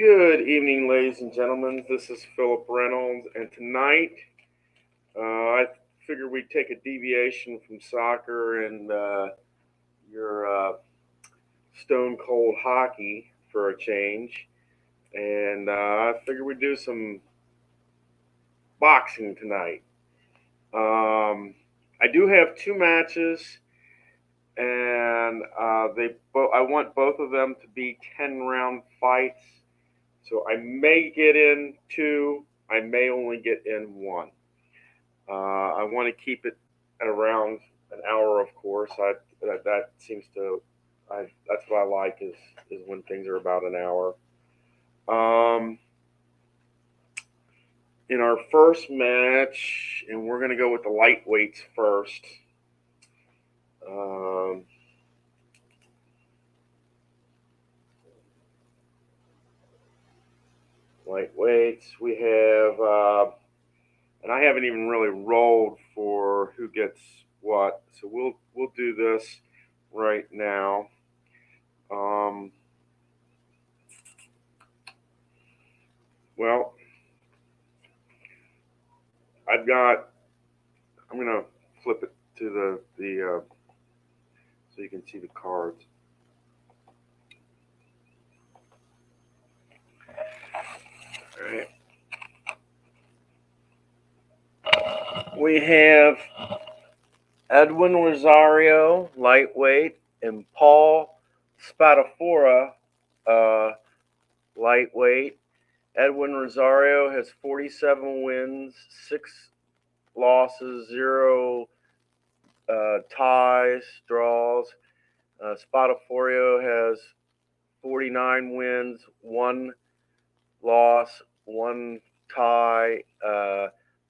Good evening, ladies and gentlemen. This is Philip Reynolds, and tonight I figured we'd take a deviation from soccer and your stone cold hockey for a change, and I figured we'd do some boxing tonight. I do have two matches, and I want both of them to be 10-round fights. So I may get in two. I may only get in one. I want to keep it at around an hour, of course. That seems to. That's what I like is when things are about an hour. In our first match, and we're going to go with the lightweights first. Lightweights. We have, and I haven't even really rolled for who gets what, so we'll do this right now. Well, I'm gonna flip it to the so you can see the cards. All right. We have Edwin Rosario, lightweight, and Paul Spadafora, lightweight. Edwin Rosario has 47 wins, 6 losses, 0 ties, draws. Spadafora has 49 wins, 1 loss, 1 tie.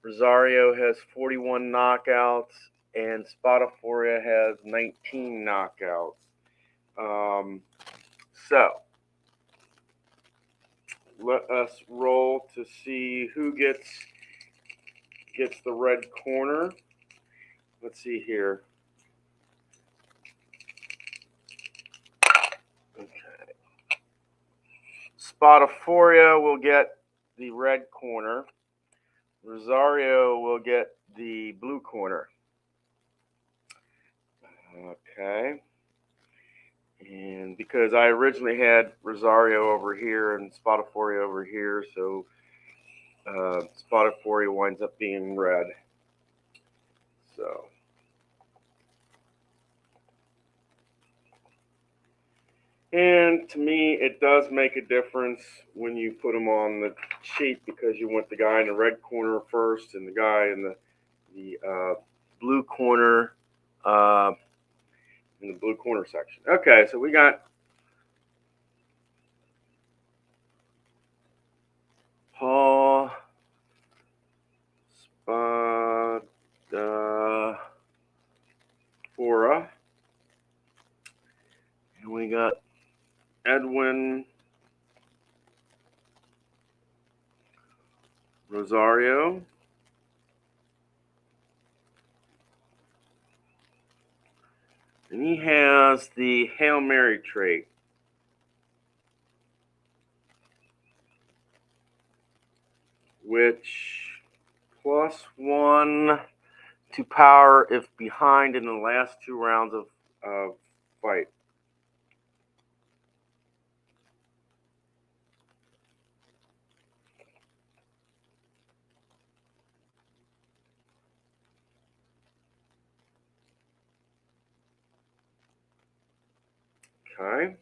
Rosario has 41 knockouts, and Spadafora has 19 knockouts. So let us roll to see who gets the red corner. Let's see here. Okay. Spadafora will get the red corner. Rosario will get the blue corner. Okay. And because I originally had Rosario over here and Spadafora over here, so Spadafora winds up being red. So. And to me, it does make a difference when you put them on the sheet because you want the guy in the red corner first and the guy in the blue corner in the blue corner section. Okay, so we got Paul Spadafora, and we got Edwin Rosario. And he has the Hail Mary trait. Which +1 to power if behind in the last 2 rounds of fight. Okay.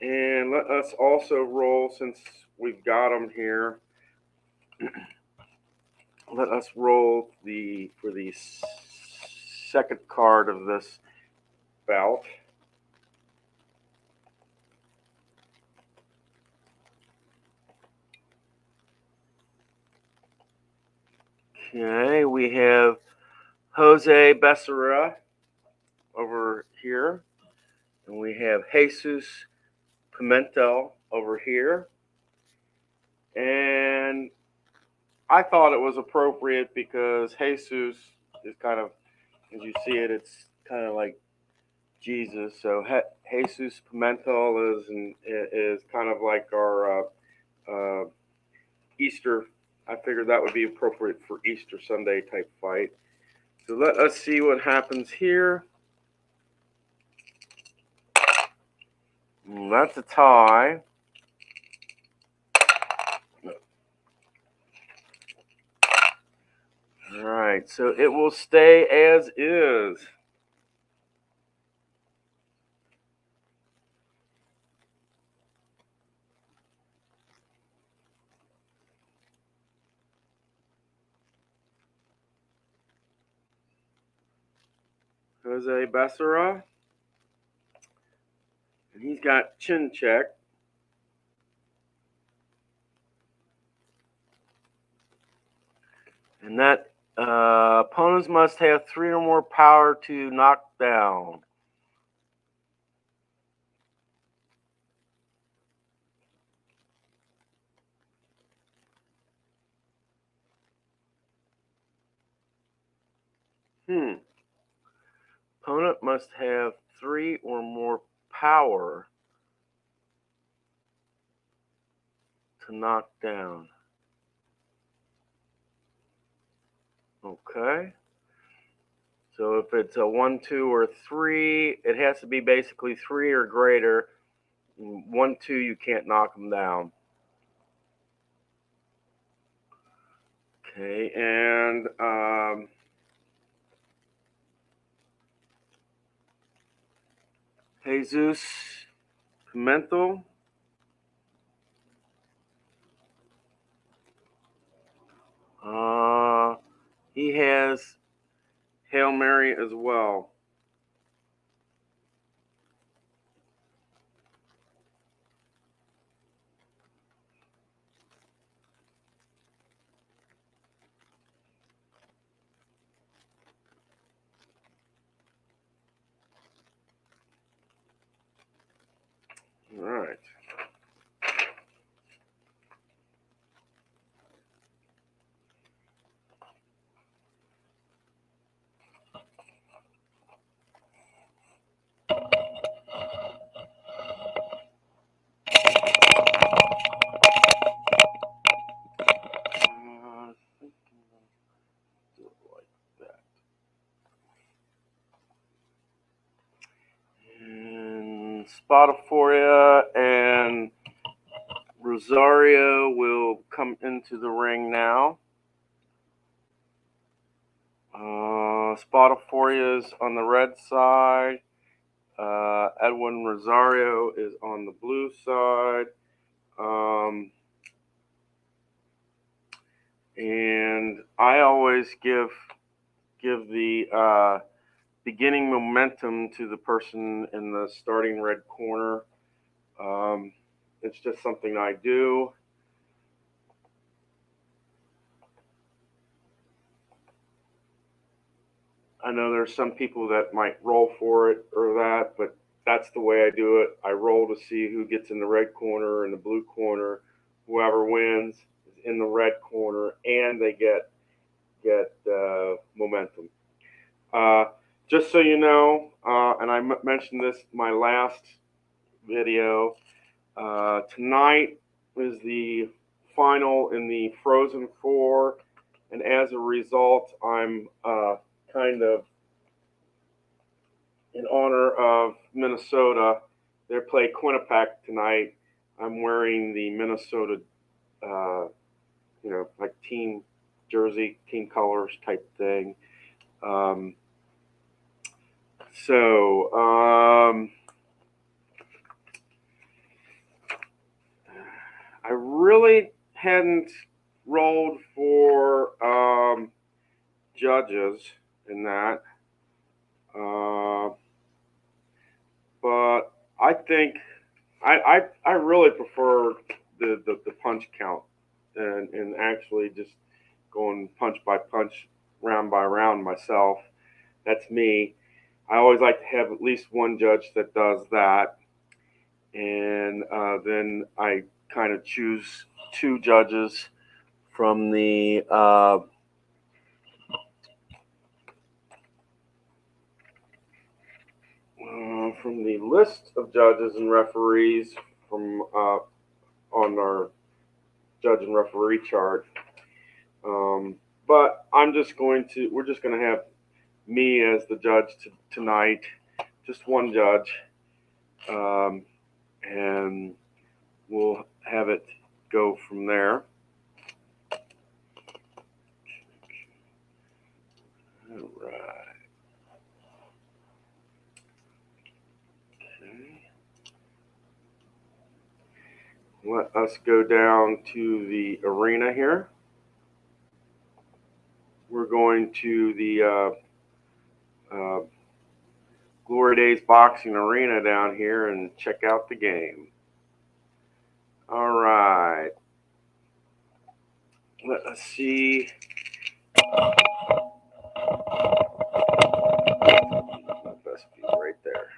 And let us also roll, since we've got them here, let us roll for the second card of this bout. Okay, we have Jose Becerra over here, and we have Jesus Pimentel over here. And I thought it was appropriate because Jesus is kind of, as you see it, it's kind of like Jesus. So Jesus Pimentel is kind of like our Easter. I figured that would be appropriate for Easter Sunday type fight. So let us see what happens here. That's a tie. All right, so it will stay as is. Jose Becerra. And he's got chin check. And that opponents must have 3 or more power to knock down. Opponent must have 3 or more power to knock down. Okay. So if it's a 1, 2, or 3, it has to be basically 3 or greater. 1, 2, you can't knock them down. Okay, and Jesus Pimentel. He has Hail Mary as well. All right. And Spotiforia and Rosario will come into the ring now. Spotiforia is on the red side. Edwin Rosario is on the blue side. And I always give the beginning momentum to the person in the starting red corner. It's just something I do. I know there's some people that might roll for it or that, but that's the way I do it. I roll to see who gets in the red corner and the blue corner. Whoever wins is in the red corner, and they get momentum. Just so you know, and I mentioned this in my last video, tonight is the final in the Frozen Four, and as a result, I'm kind of in honor of Minnesota. They play Quinnipiac tonight. I'm wearing the Minnesota, like team jersey, team colors type thing. I really hadn't rolled for judges in that. But I think I really prefer the punch count and actually just going punch by punch, round by round myself. That's me. I always like to have at least one judge that does that. And then I kind of choose 2 judges from the from the list of judges and referees from on our judge and referee chart. But we're just going to have me as the judge tonight, just one judge, and we'll have it go from there. All right. Okay. Let us go down to the arena here. We're going to the Glory Days Boxing Arena down here and check out the game. All right. Let us see. My best view right there.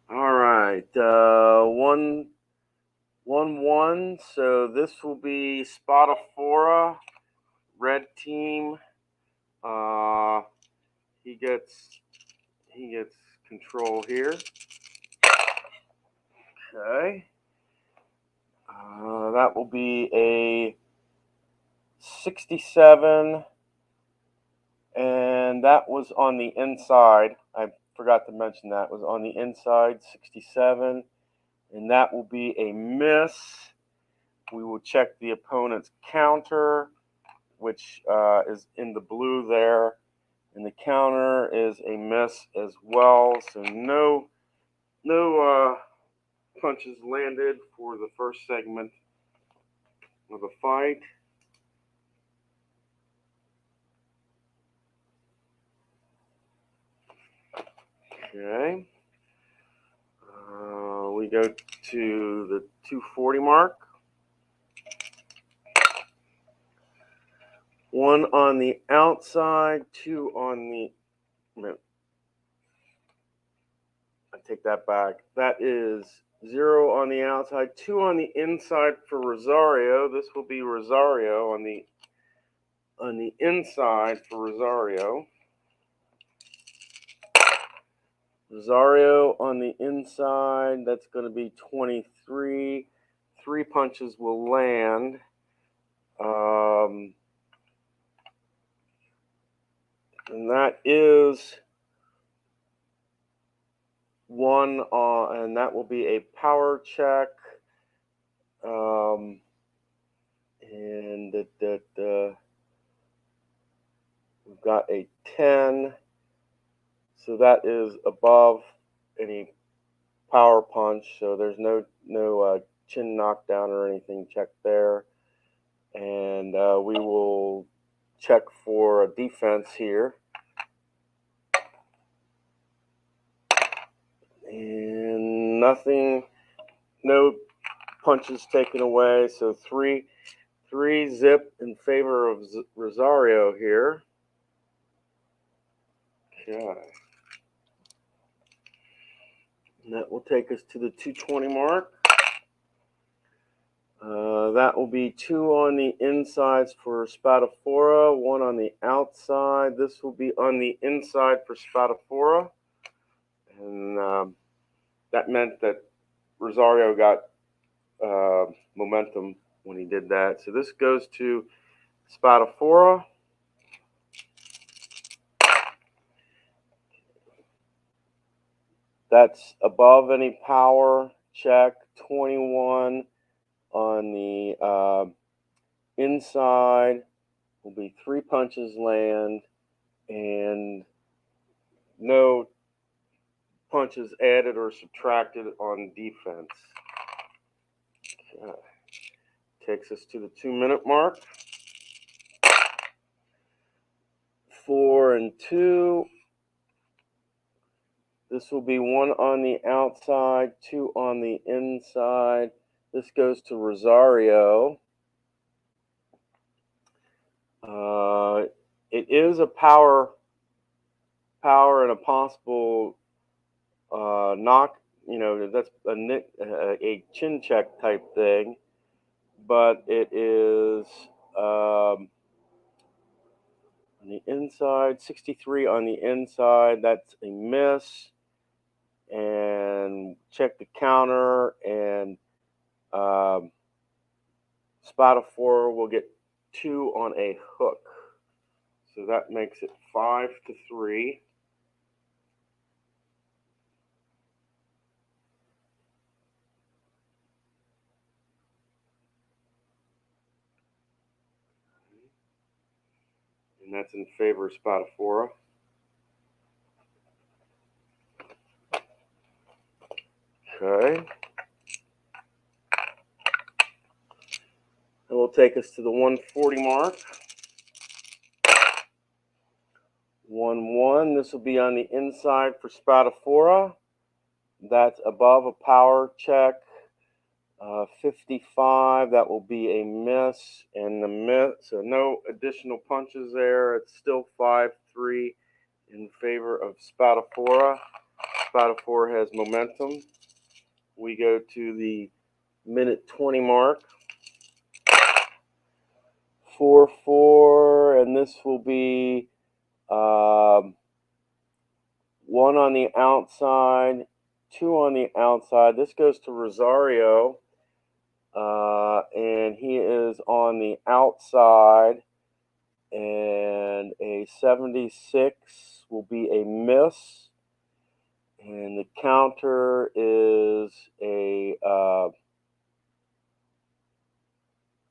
All right. 1-1. So this will be Spatafora, red team. He gets control here. Okay. That will be a 67, and that was on the inside. I forgot to mention that was on the inside, 67, and that will be a miss. We will check the opponent's counter, which is in the blue there, and the counter is a miss as well. So no punches landed for the first segment of the fight. Okay. We go to the 240 mark. One on the outside, two on the. I take that back. That is 0 on the outside, 2 on the inside for Rosario. This will be Rosario on the inside for Rosario. Rosario on the inside, that's going to be 23. 3 punches will land. And that is one, and that will be a power check. And we've got a 10. So that is above any power punch. So there's no chin knockdown or anything checked there. And we will check for a defense here. And nothing, no punches taken away. So three zip in favor of Rosario here. Okay. And that will take us to the 220 mark. That will be 2 on the insides for Spatafora, 1 on the outside. This will be on the inside for Spatafora. And that meant that Rosario got momentum when he did that. So this goes to Spatafora. That's above any power check. 21 on the inside will be 3 punches land and no punches added or subtracted on defense. Okay. Takes us to the 2-minute mark. 4 and 2. This will be 1 on the outside, 2 on the inside. This goes to Rosario. It is a power and a possible knock. You know, that's a chin check type thing, but it is on the inside, 63 on the inside. That's a miss. And check the counter, and Spotify will get 2 on a hook. So that makes it 5-3. And that's in favor of Spotify. Okay. That will take us to the 140 mark. 1-1. This will be on the inside for Spotify. That's above a power check. 55. That will be a miss, and the miss. So no additional punches there. It's still 5-3 in favor of Spotify. Spotify has momentum. We go to the minute 20 mark. 4-4, and this will be 1 on the outside, 2 on the outside. This goes to Rosario, and he is on the outside, and a 76 will be a miss, and the counter is a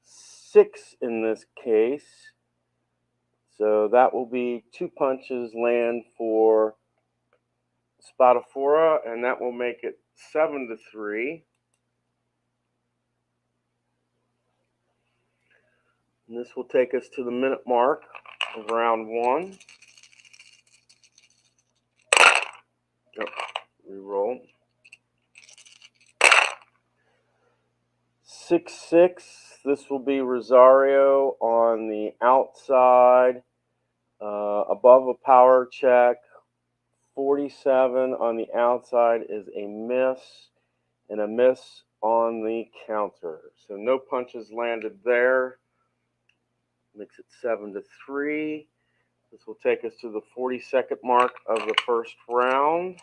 6 in this case. So that will be 2 punches land for Spotify, and that will make it 7-3. And this will take us to the minute mark of round 1. Yep, reroll. 6-6. This will be Rosario on the outside, above a power check. 47 on the outside is a miss, and a miss on the counter. So no punches landed there. Makes it 7-3. This will take us to the 42nd mark of the first round.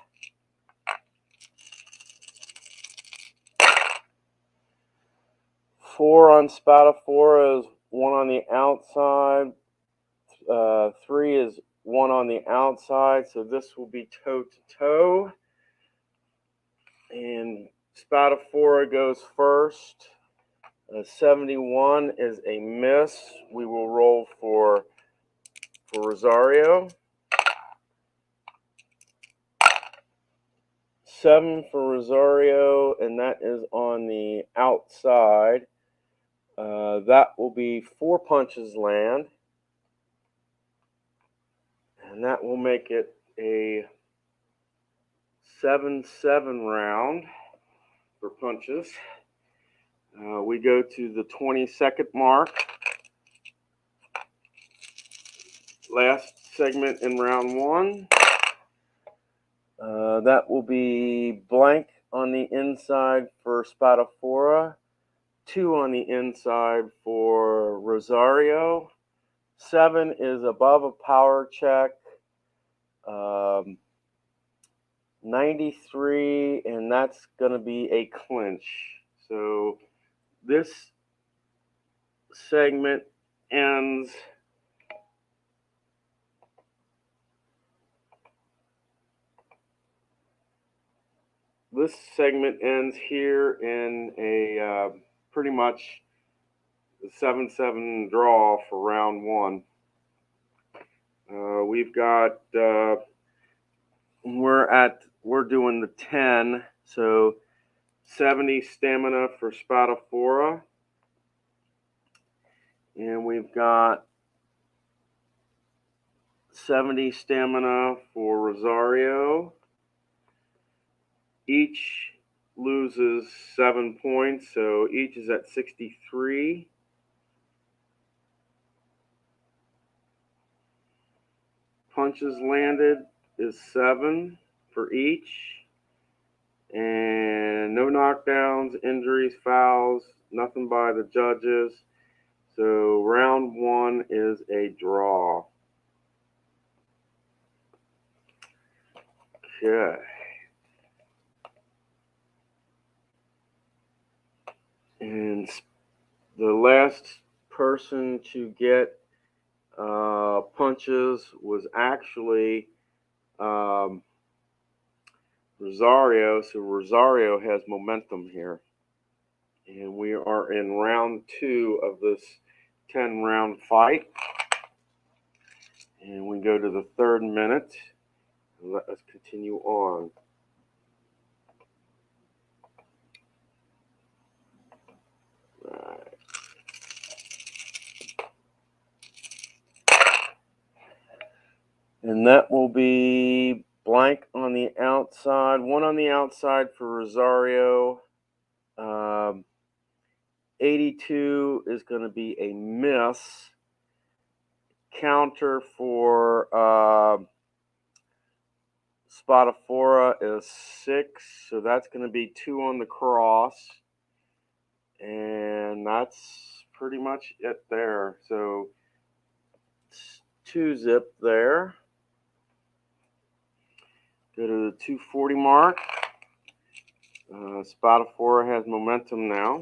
Four on Spotify is 1 on the outside. 3 is 1 on the outside. So this will be toe to toe. And Spotify goes first. 71 is a miss. We will roll for Rosario. 7 for Rosario, and that is on the outside. That will be 4 punches land, and that will make it a 7-7 round for punches. We go to the 22nd mark. Last segment in round 1. That will be blank on the inside for Spotify, 2 on the inside for Rosario. 7 is above a power check. 93, and that's going to be a clinch. So this segment ends here in a pretty much 7-7 draw for round 1. We've got we're doing the 10, so 70 stamina for Spotify, and we've got 70 stamina for Rosario. Each loses 7 points, so each is at 63. Punches landed is 7 for each. And no knockdowns, injuries, fouls, nothing by the judges. So round 1 is a draw. Okay. And the last person to get punches was actually Rosario. So Rosario has momentum here. And we are in round 2 of this 10-round fight. And we go to the 3rd minute. And let us continue on. Right. And that will be blank on the outside. 1 on the outside for Rosario. 82 is going to be a miss. Counter for Spadafora is 6, so that's going to be 2 on the cross. And that's pretty much it there. So 2 zip there. Go to the 240 mark. Spadafora has momentum now.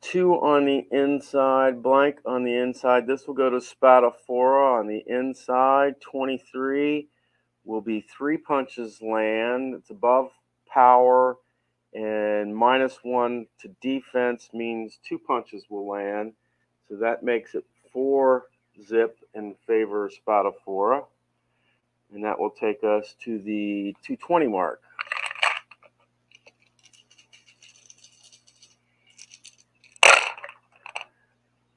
2 on the inside, blank on the inside. This will go to Spadafora on the inside. 23 will be 3 punches land. It's above power, and -1 to defense means 2 punches will land. So that makes it 4 zip in favor of Spadafora. And that will take us to the 220 mark.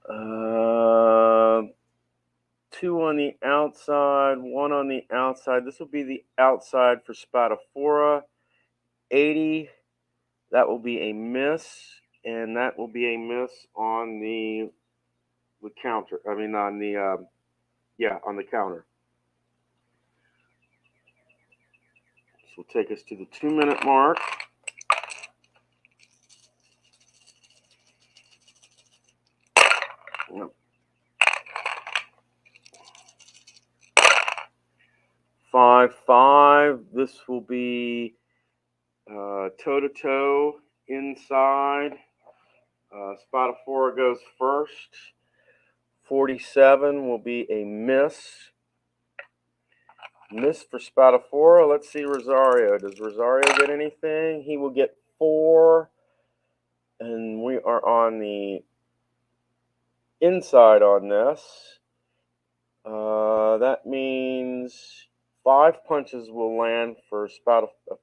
Uh, 2 on the outside, 1 on the outside. This will be the outside for Spadafora. 80, that will be a miss, and that will be a miss on the counter. I mean, on the on the counter. This will take us to the 2-minute mark. Yep. 5-5. This will be toe-to-toe inside. Spadafora goes first. 47 will be a miss. Miss for Spadafora. Let's see Rosario. Does Rosario get anything? He will get 4. And we are on the inside on this. That means 5 punches will land for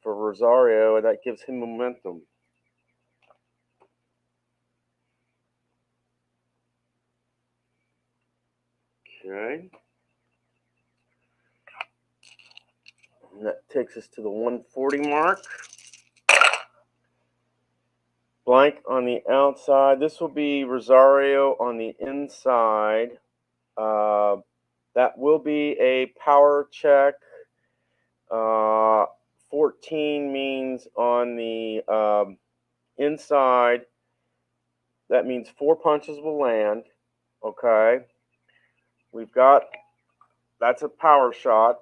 Rosario, and that gives him momentum. Okay. And that takes us to the 140 mark. Blank on the outside. This will be Rosario on the inside. That will be a power check. 14 means on the inside. That means 4 punches will land. Okay. We've got, that's a power shot.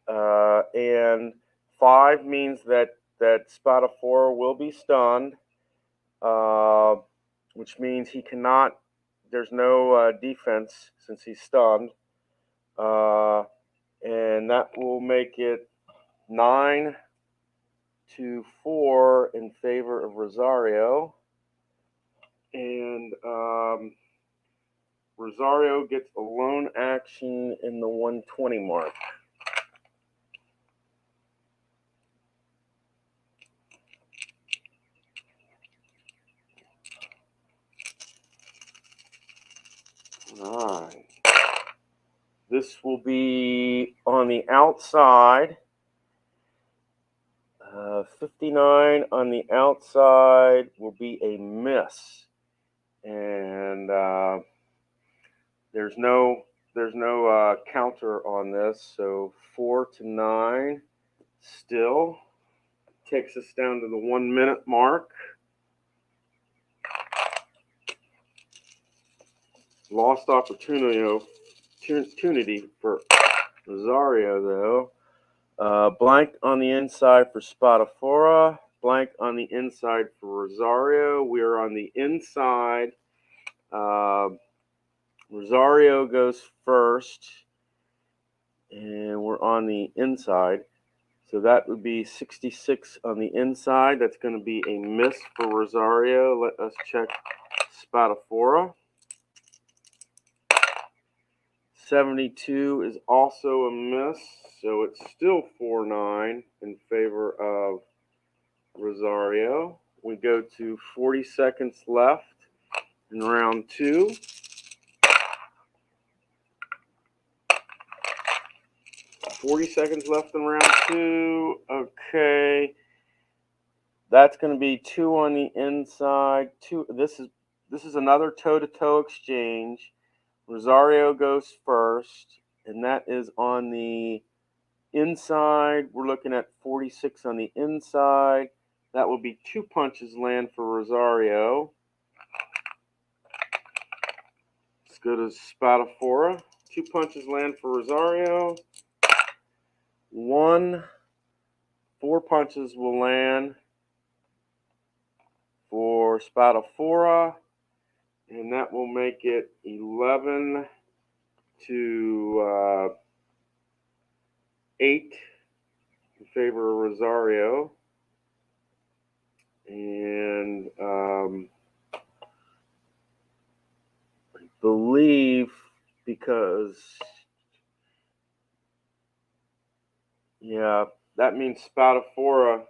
And 5 means that Spadafora will be stunned, which means he cannot, there's no defense since he's stunned. And that will make it 9-4 in favor of Rosario. And Rosario gets a lone action in the 120 mark. All right. This will be on the outside. 59 on the outside will be a miss, and there's no counter on this, so 4-9 still takes us down to the 1-minute mark. Lost opportunity opportunity for Rosario, though. Blank on the inside for Spatafora. Blank on the inside for Rosario. We are on the inside. Rosario goes first. And we're on the inside. So that would be 66 on the inside. That's going to be a miss for Rosario. Let us check Spatafora. 72 is also a miss, so it's still 4-9 in favor of Rosario. We go to 40 seconds left in round 2. Left in round 2. Okay. That's going to be 2 on the inside. This is another toe-to-toe exchange. Rosario goes first, and that is on the inside. We're looking at 46 on the inside. That will be 2 punches land for Rosario. As good as Spatafora. 2 punches land for Rosario. 4 punches will land for Spatafora, and that will make it 11 to 8 in favor of Rosario. And I believe because, yeah, that means Spatafora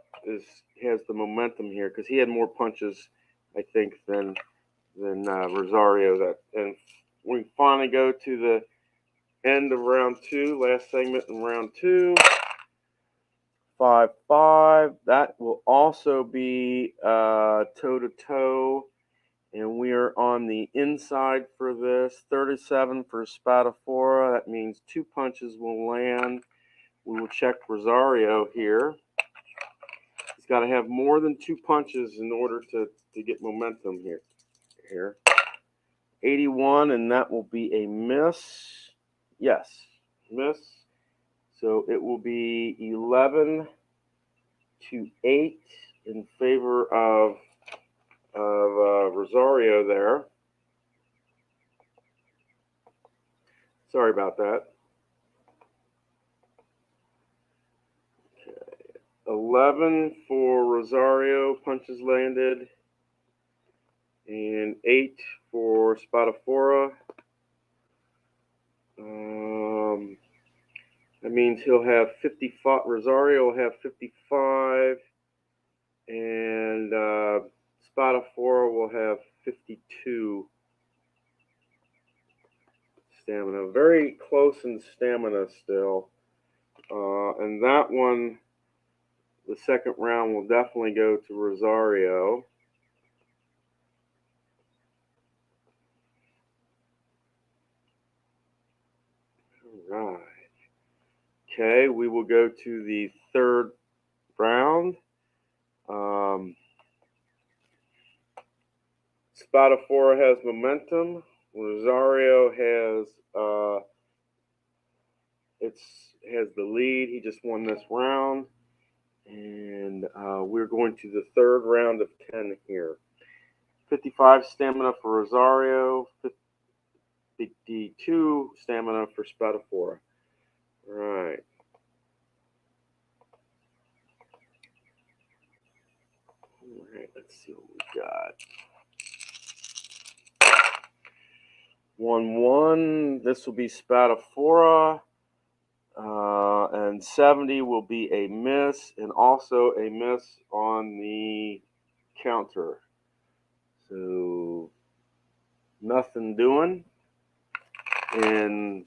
has the momentum here because he had more punches, I think, than Rosario. And we finally go to the end of round 2, last segment in round 2. 5-5. That will also be toe-to-toe, and we are on the inside for this. 37 for Spatafora. That means 2 punches will land. We will check Rosario here. He's got to have more than 2 punches in order to get momentum here. 81, and that will be a miss. Yes, miss. So it will be 11 to 8 in favor of Rosario there. Sorry about that. Okay. 11 for Rosario, punches landed, and 8 for Spatafora. That means he'll have 55. Rosario will have 55, and Spatafora will have 52 stamina. Very close in stamina still. And that one, the second round, will definitely go to Rosario. All right. Okay, we will go to the third round. Spatafora has momentum. Rosario has has the lead. He just won this round, and we're going to the third round of 10 here. 55 stamina for Rosario. 52 stamina for Spatafora. All right. All right, let's see what we got. 1-1. This will be Spatafora. And 70 will be a miss, and also a miss on the counter. So nothing doing. And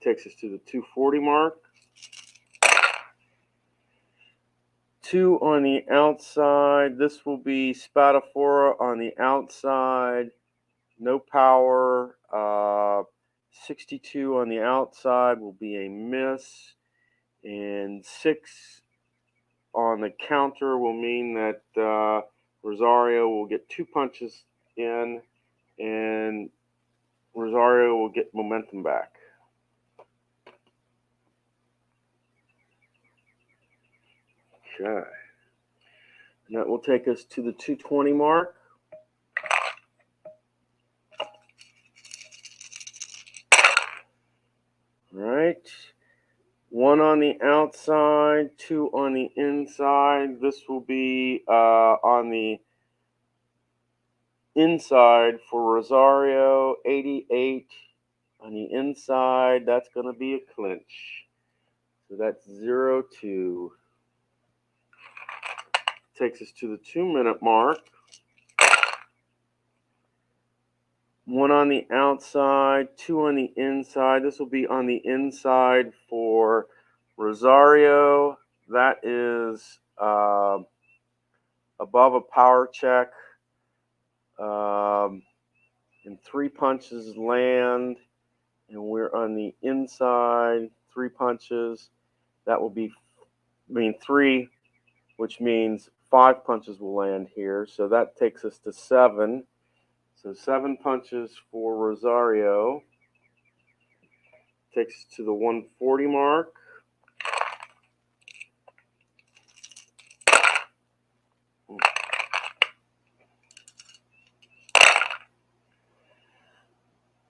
takes us to the 240 mark. 2 on the outside. This will be Spatafora on the outside. No power. 62 on the outside will be a miss. And 6 on the counter will mean that Rosario will get 2 punches in, and Rosario will get momentum back. Okay. And that will take us to the 220 mark. All right. 1 on the outside, 2 on the inside. This will be on the inside for Rosario, 88 on the inside. That's going to be a clinch. So that's 0-2. Takes us to the 2-minute mark. 1 on the outside, 2 on the inside. This will be on the inside for Rosario. That is above a power check. And 3 punches land. And we're on the inside, 3 punches. That will be, 3, which means 5 punches will land here. So that takes us to 7. So 7 punches for Rosario. Takes us to the 140 mark.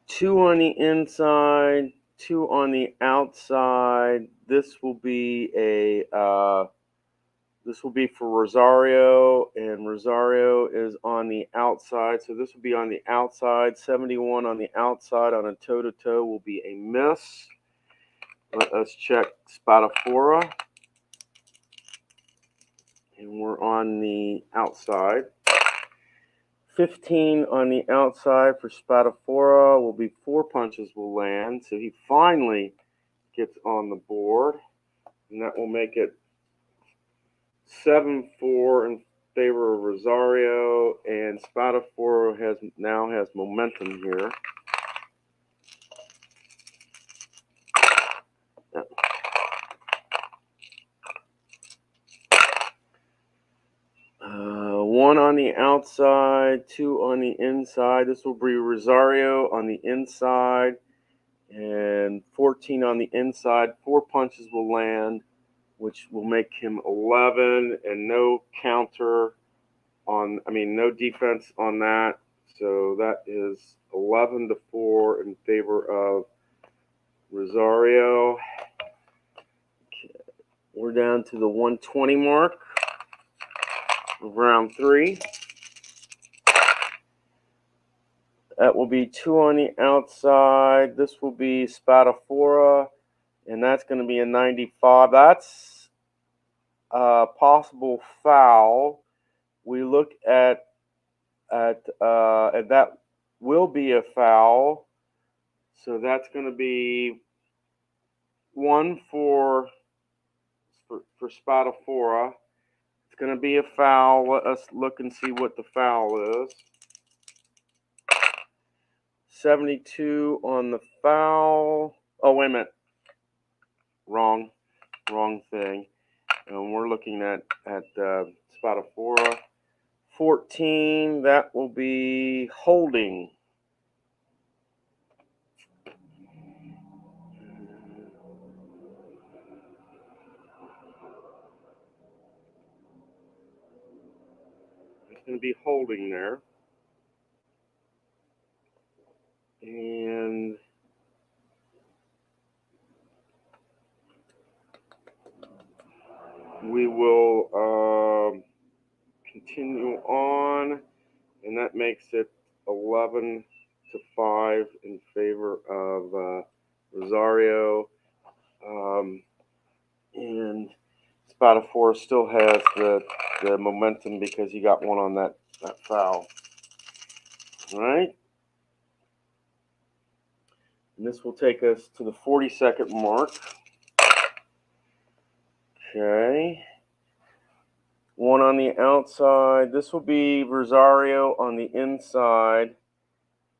Two on the inside, 2 on the outside. This will be for Rosario, and Rosario is on the outside. So this will be on the outside. 71 on the outside on a toe-to-toe will be a miss. Let us check Spadafora. And we're on the outside. 15 on the outside for Spadafora will be 4 punches will land. So he finally gets on the board. And that will make it 7-4 in favor of Rosario. And Spadafora now has momentum here. One on the outside, 2 on the inside. This will be Rosario on the inside, and 14 on the inside. 4 punches will land, which will make him 11, and no no defense on that. So that is 11-4 in favor of Rosario. Okay. We're down to the 120 mark of round 3. That will be 2 on the outside. This will be Spadafora, and that's going to be a 95. That's a possible foul. We look at and that will be a foul. So that's going to be 1 for Spadafora. It's going to be a foul. Let us look and see what the foul is. 72 on the foul. Oh, wait a minute. Wrong thing. And we're looking at Spadafora. 14, that will be holding. It's going to be holding there. And we will continue on, and that makes it 11-5 in favor of Rosario. And Spadafora still has the momentum because he got one on that foul. All right. And this will take us to the 40-second mark. Okay. 1 on the outside. This will be Rosario on the inside.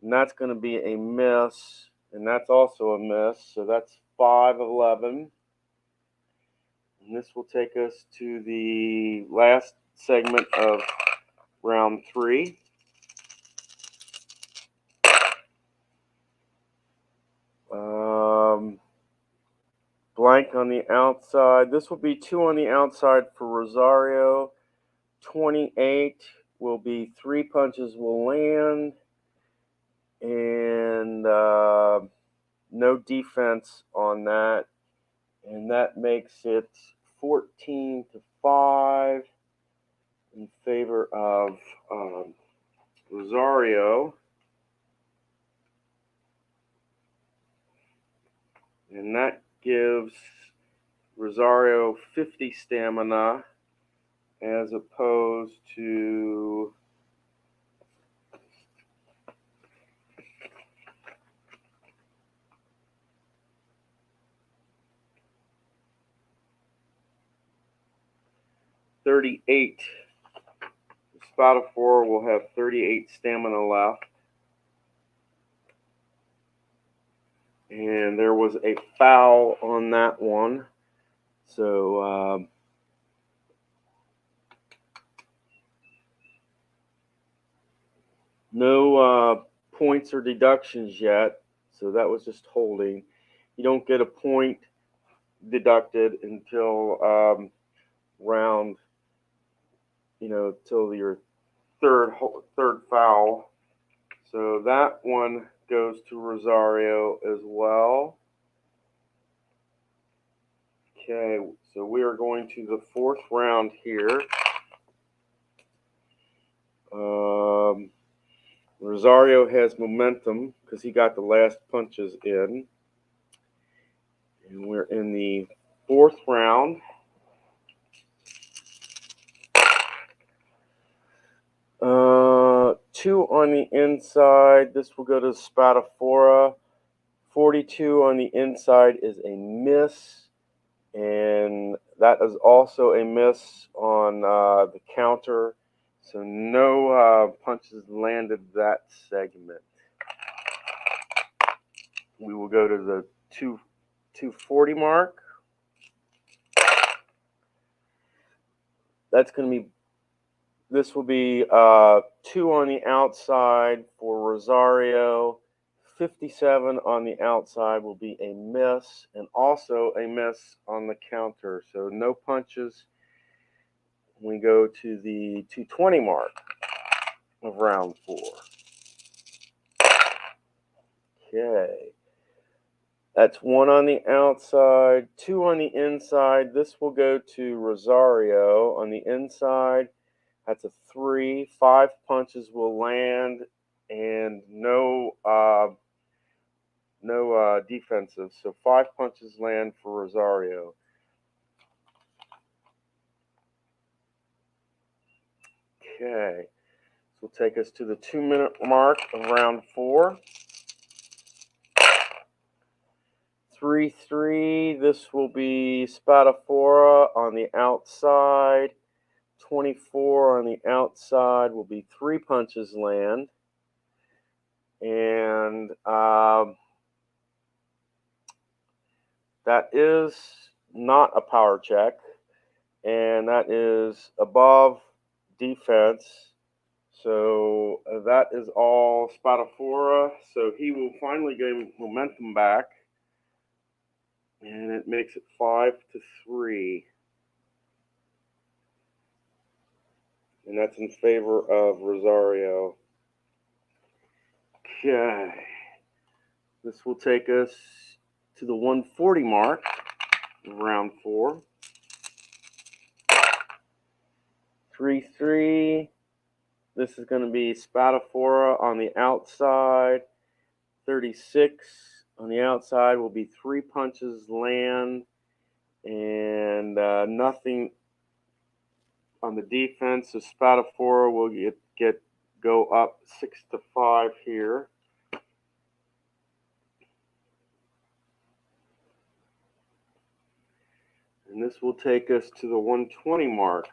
And that's going to be a miss. And that's also a miss. So that's 5-11. And this will take us to the last segment of round 3. blank on the outside. This will be 2 on the outside for Rosario. 28 will be 3 punches will land, and no defense on that. And that makes it 14-5 in favor of Rosario. And that gives Rosario 50 stamina as opposed to $38. Spatafor will have 38 stamina left. And there was a foul on that one. So no points or deductions yet. So that was just holding. You don't get a point deducted until round, till your third foul. So that one goes to Rosario as well. Okay, so we are going to the 4th round here. Rosario has momentum because he got the last punches in. And we're in the 4th round. Two on the inside. This will go to Spatafora. 42 on the inside is a miss. And that is also a miss on the counter. So no punches landed that segment. We will go to the 240 mark. This will be 2 on the outside for Rosario. 57 on the outside will be a miss, and also a miss on the counter. So no punches. We go to the 220 mark of round 4. Okay. That's 1 on the outside, 2 on the inside. This will go to Rosario. On the inside, that's a 3. 5 punches will land, and no defensive. So 5 punches land for Rosario. Okay. This will take us to the 2-minute mark of round 4. 3-3. This will be Spatafora on the outside. 24 on the outside will be 3 punches land. And that is not a power check. And that is above defense. So that is all Spatafora. So he will finally gain momentum back. And it makes it 5-3. And that's in favor of Rosario. Okay. This will take us to the 140 mark of round 4. 3-3. This is going to be Spatafora on the outside. 36 on the outside will be 3 punches land, and nothing on the defense. So Spatafora will go up 6-5 here. And this will take us to the 120 mark.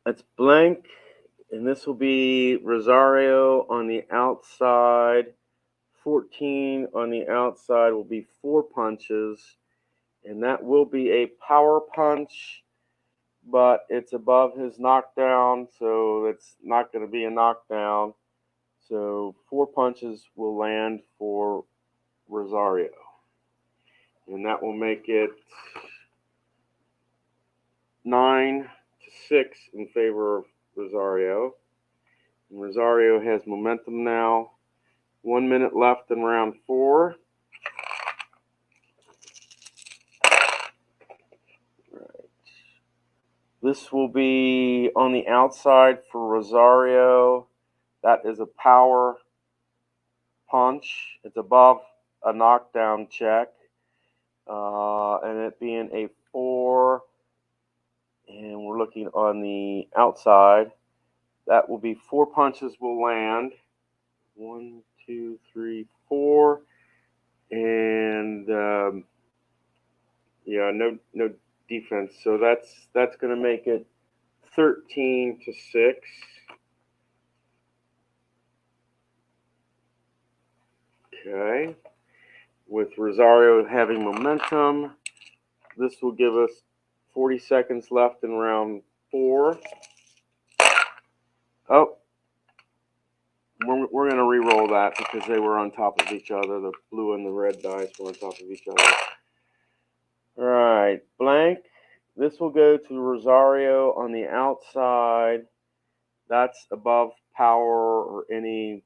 That's blank, and this will be Rosario on the outside. 14 on the outside will be 4 punches, and that will be a power punch. but it's above his knockdown, so it's not going to be a knockdown. So 4 punches will land for Rosario. And that will make it 9-6 in favor of Rosario. And Rosario has momentum now. 1 minute left in round 4. Right. This will be on the outside for Rosario. That is a power punch. It's above a knockdown check. And it being a 4. And we're looking on the outside. That will be 4 punches will land. 1, 2, 3, 4. And yeah, no defense. So that's going to make it 13-6. Okay. With Rosario having momentum, this will give us 40 seconds left in round 4. Oh, we're going to re-roll that because they were on top of each other. The blue and the red dice were on top of each other. All right, blank. This will go to Rosario on the outside. That's above power or any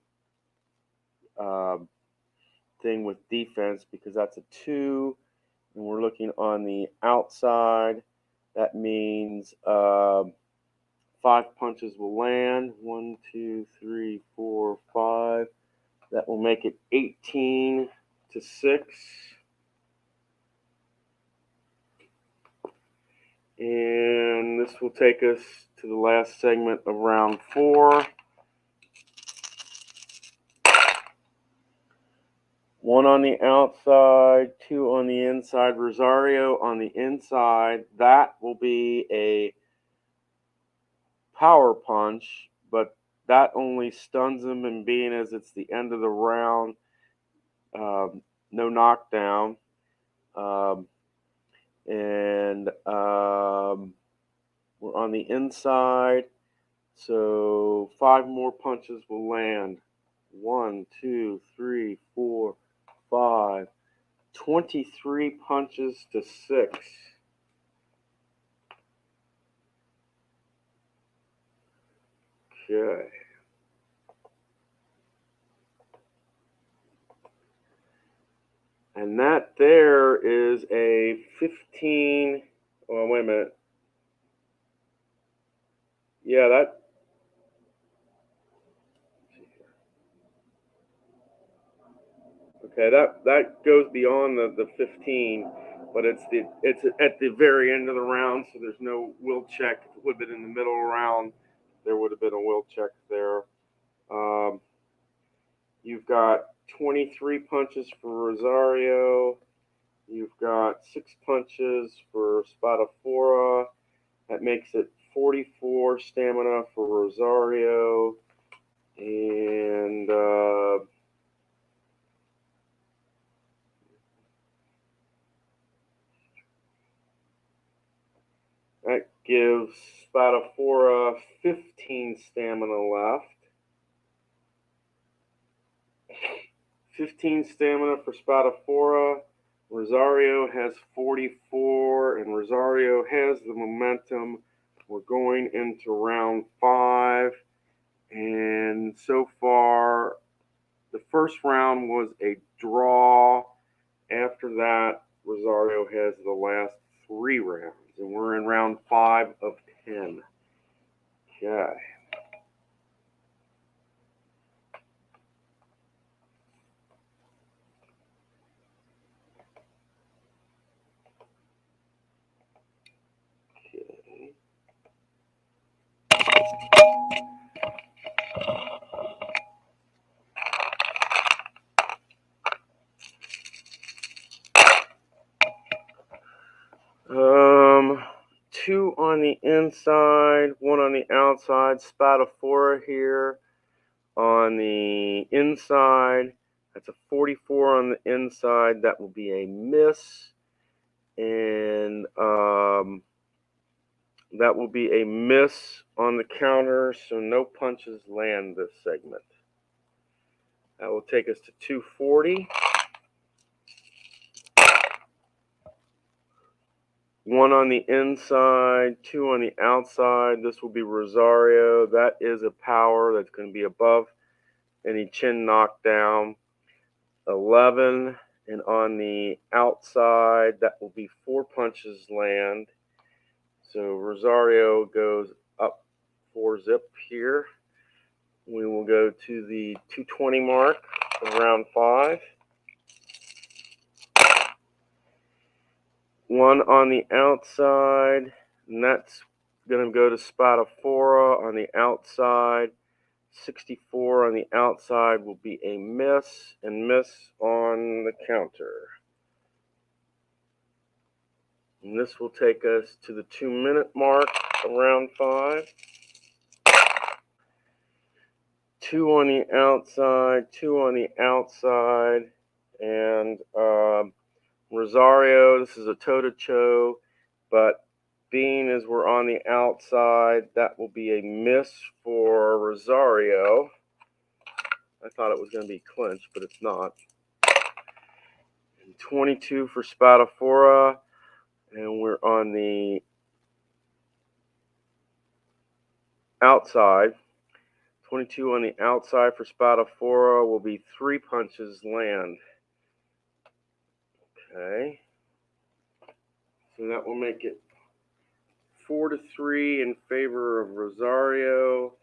thing with defense because that's a 2. And we're looking on the outside. That means 5 punches will land. 1, 2, 3, 4, 5. That will make it 18-6. And this will take us to the last segment of round 4. 1 on the outside, 2 on the inside. Rosario on the inside. That will be a power punch, but that only stuns him, and being as it's the end of the round, no knockdown. And we're on the inside, so 5 more punches will land. 1, 2, 3, 4, 5. 23 punches to 6. Okay. And that there is a 15. Oh, wait a minute. Yeah, that. Okay, that goes beyond the 15, but it's at the very end of the round, so there's no will check. If it would have been in the middle of the round, there would have been a will check there. You've got 23 punches for Rosario. You've got 6 punches for Spadafora. That makes it 44 stamina for Rosario. And that gives Spadafora 15 stamina left. 15 stamina for Spadafora. Rosario has 44, and Rosario has the momentum. We're going into round 5, and so far, the first round was a draw. After that, Rosario has the last 3 rounds, and we're in round 5 of 10. Okay. Um, 2 on the inside, 1 on the outside. Spadafora here on the inside. That's a 44 on the inside. That will be a miss. And That will be a miss on the counter, so no punches land this segment. That will take us to 240. One on the inside, two on the outside. This will be Rosario. That is a power that's going to be above any chin knockdown. 11, and on the outside, that will be 4 punches land. So Rosario goes up 4 zip here. We will go to the 220 mark of round 5. One on the outside, and that's going to go to Spadafora on the outside. 64 on the outside will be a miss, and miss on the counter. And this will take us to the 2-minute mark of round 5. 2 on the outside, 2 on the outside, and Rosario, this is a toe-to-toe, but being as we're on the outside, that will be a miss for Rosario. I thought it was going to be clinched, but it's not. And 22 for Spadafora, and we're on the outside. 22 on the outside for Spadafora will be 3 punches land. Okay. So that will make it 4-3 in favor of Rosario,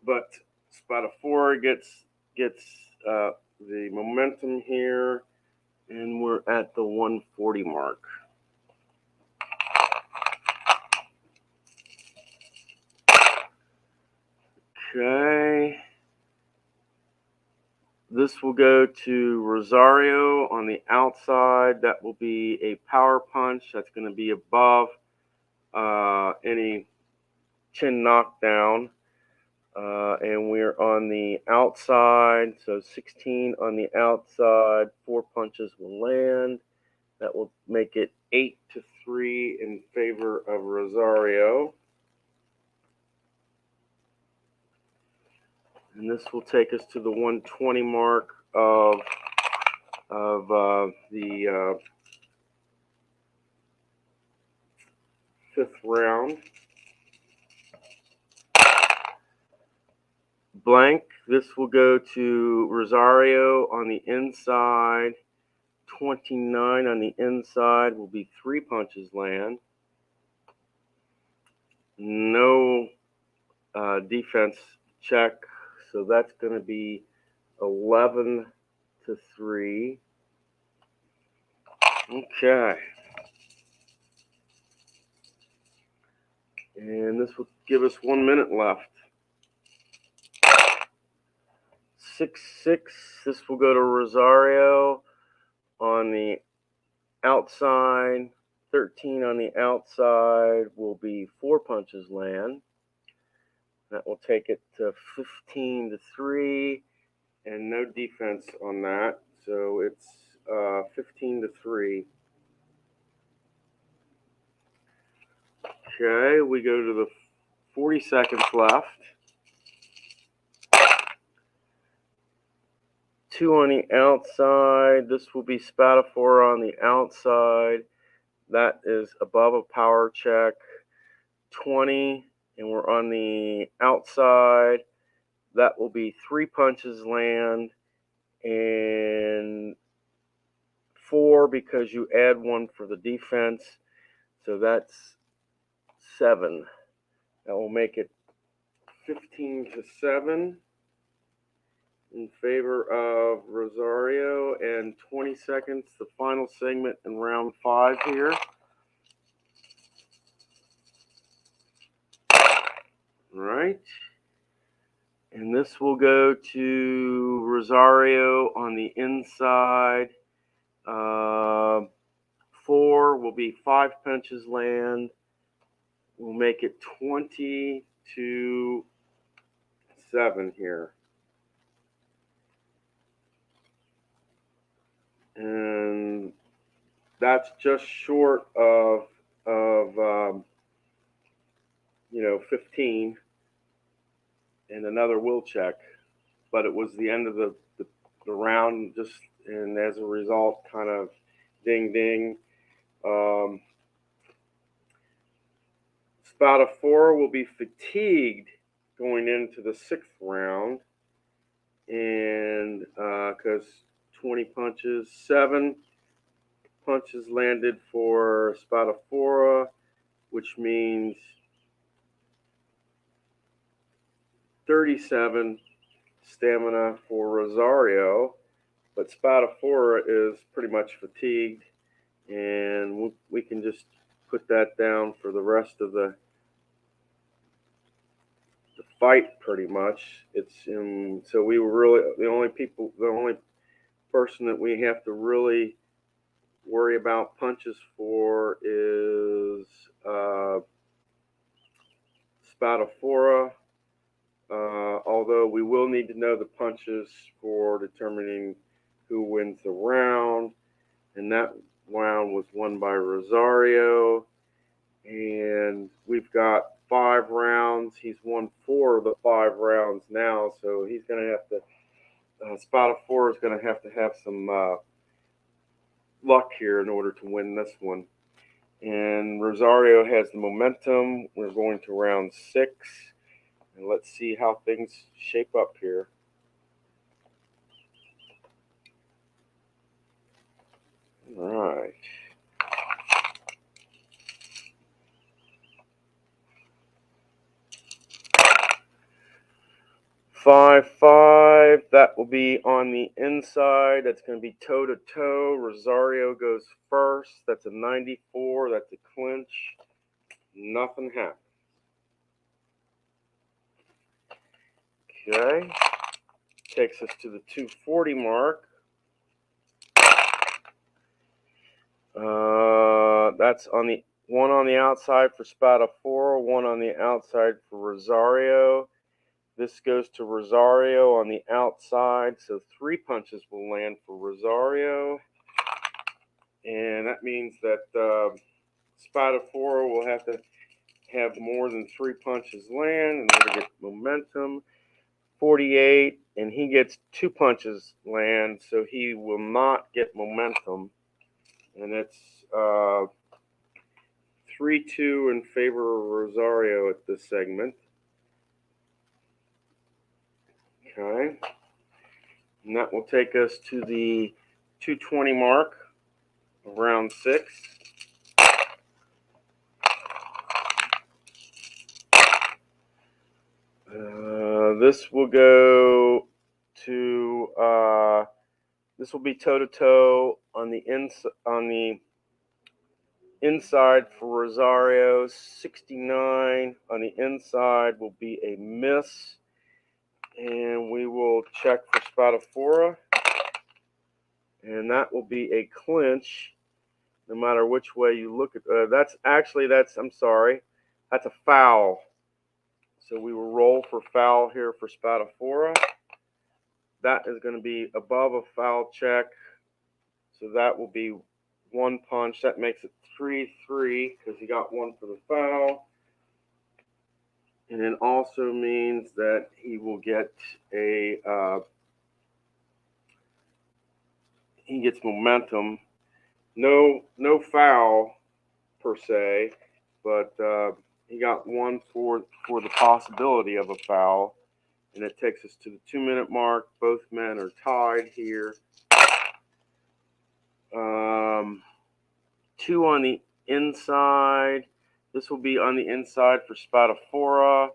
but Spadafora gets the momentum here, and we're at the 140 mark. Okay. This will go to Rosario on the outside. That will be a power punch. That's going to be above any chin knockdown. And we're on the outside, so 16 on the outside. 4 punches will land. That will make it 8-3 in favor of Rosario. And this will take us to the 120 mark of the 5th round. Blank. This will go to Rosario on the inside. 29 on the inside will be 3 punches land. No defense check, so that's going to be 11-3. Okay. And this will give us 1 minute left. 6-6. This will go to Rosario on the outside. 13 on the outside will be 4 punches land. That will take it to 15-3, and no defense on that, so it's 15-3. Okay, we go to the 40 seconds left. 2 on the outside. This will be Spadafora on the outside. That is above a power check. 20, and we're on the outside. That will be 3 punches land, and 4 because you add 1 for the defense. So that's 7. That will make it 15-7 in favor of Rosario, and 20 seconds, the final segment in round 5 here. All right. And this will go to Rosario on the inside. 4 will be 5 punches land. We'll make it 20-7 here. And that's just short of 15, and another will check. But it was the end of the round, just, and as a result, kind of ding ding. Spotophora will be fatigued going into the 6th round, and because 20 punches, 7 punches landed for Spotophora, which means 37 stamina for Rosario, but Spotophora is pretty much fatigued, and we can just put that down for the rest of the fight. Pretty much, it's so we were really the only person that we have to really worry about punches for is Spotophora. Although we will need to know the punches for determining who wins the round, and that round was won by Rosario, and we've got 5 rounds. He's won 4 of the 5 rounds now, so he's going to have to Spotophora is going to have some luck here in order to win this one. And Rosario has the momentum. We're going to round 6, and let's see how things shape up here. All right. 5-5. That will be on the inside. That's going to be toe to toe. Rosario goes first. That's a 94. That's a clinch. Nothing happened. Okay. Takes us to the 240 mark. That's on the one on the outside for Spotophora, one on the outside for Rosario. This goes to Rosario on the outside, so 3 punches will land for Rosario. And that means that Spotophora will have to have more than 3 punches land in order to get momentum. 48, and he gets 2 punches land, so he will not get momentum. And it's 3-2 in favor of Rosario at this segment. Okay. And that will take us to the 220 mark of round 6. This will go to this will be toe to toe on the inside for Rosario. 69 on the inside will be a miss, and we will check for Spotophora, and that will be a clinch. No matter which way you look at that's a foul. So we will roll for foul here for Spotophora. That is going to be above a foul check. So that will be 1 punch. That makes it 3-3 because he got 1 for the foul. And it also means that he will get he gets momentum. No foul per se, but he got 1 for the possibility of a foul, and it takes us to the 2-minute mark. Both men are tied here. 2 on the inside. This will be on the inside for Spotophora.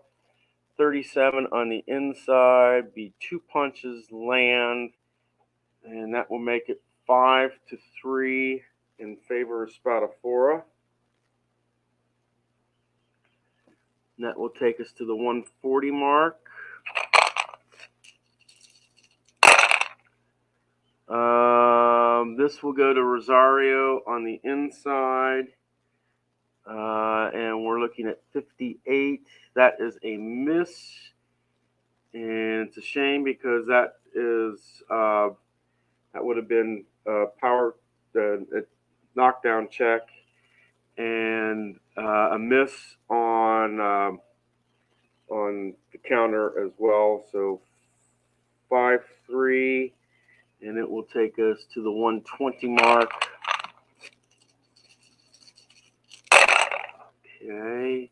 37 on the inside. Be 2 punches land, and that will make it 5-3 in favor of Spotophora. And that will take us to the 140 mark. This will go to Rosario on the inside, and we're looking at 58. That is a miss, and it's a shame because that would have been a knockdown check, and a miss on on the counter as well. So 5-3, and it will take us to the 120 mark. Okay.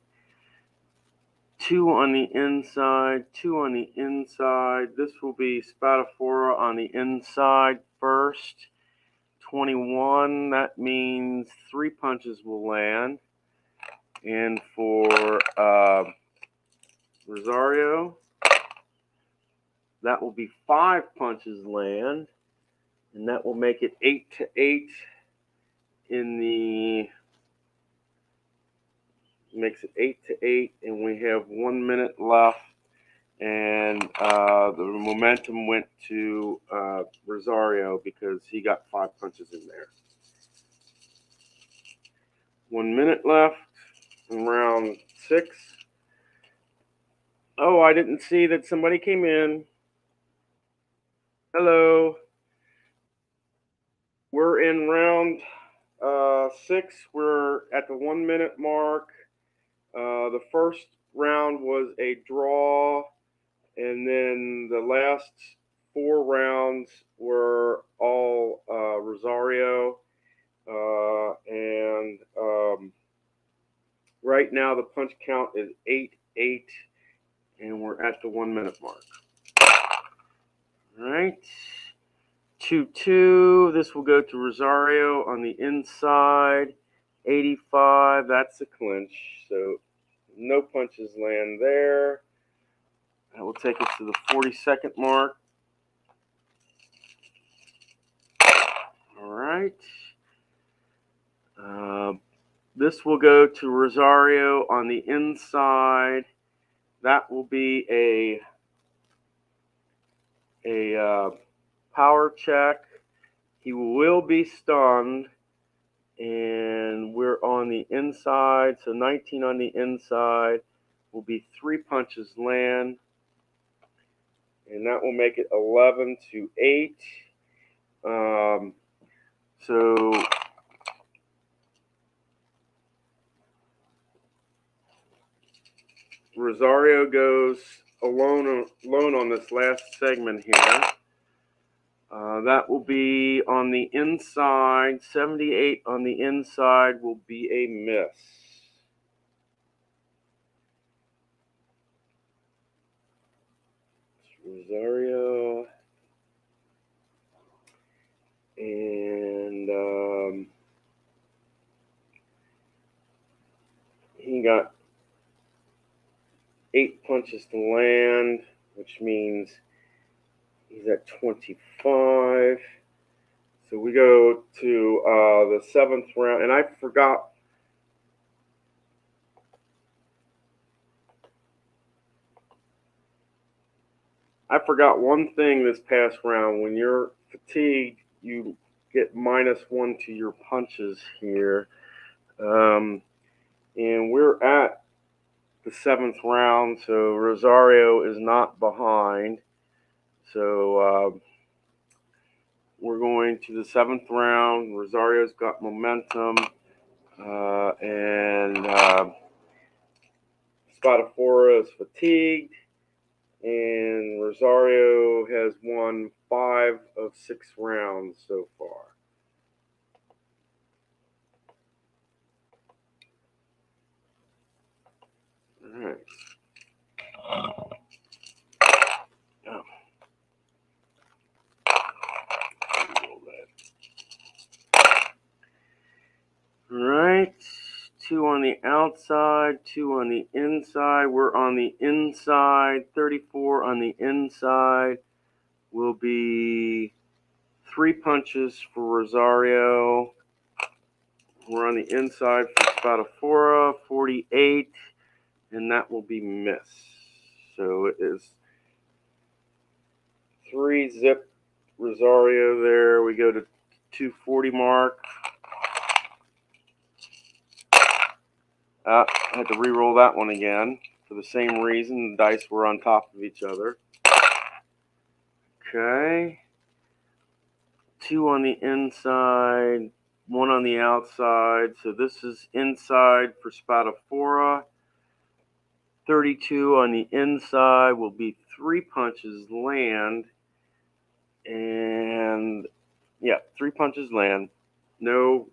2 on the inside, 2 on the inside. This will be Spatafora on the inside first. 21, that means 3 punches will land. And for Rosario, that will be 5 punches land. And that will make it 8-8 in the... Makes it 8-8, and we have 1 minute left. And the momentum went to Rosario because he got 5 punches in there. 1 minute left in round 6. Oh, I didn't see that somebody came in. Hello. We're in round 6. We're at the 1 minute mark. The first round was a draw, and then the last 4 rounds were all Rosario. And right now the punch count is 8-8, and we're at the 1 minute mark. All right. 2-2. This will go to Rosario on the inside. 85. That's a clinch. So no punches land there. That will take us to the 42nd mark. All right. This will go to Rosario on the inside. That will be a power check. He will be stunned, and we're on the inside. So 19 on the inside will be 3 punches land, and that will make it 11-8. So Rosario goes alone on this last segment here. That will be on the inside. 78 on the inside will be a miss. Rosario. And he got 8 punches to land, which means he's at 25. So we go to the 7th round, and I forgot. One thing this past round. When you're fatigued, you get -1 to your punches here. And we're at the 7th round, so Rosario is not behind. So we're going to the 7th round. Rosario's got momentum, and Spatafora is fatigued, and Rosario has won 5 of 6 rounds so far. All right. All right. 2 on the outside, 2 on the inside. We're on the inside. 34 on the inside will be 3 punches for Rosario. We're on the inside for Spatafora. 48, and that will be miss. So it is 3-zip Rosario there. We go to 240 mark. I had to re-roll that one again for the same reason. The dice were on top of each other. Okay. 2 on the inside, 1 on the outside. So this is inside for Spatafora. 32 on the inside will be 3 punches land. And yeah, 3 punches land. No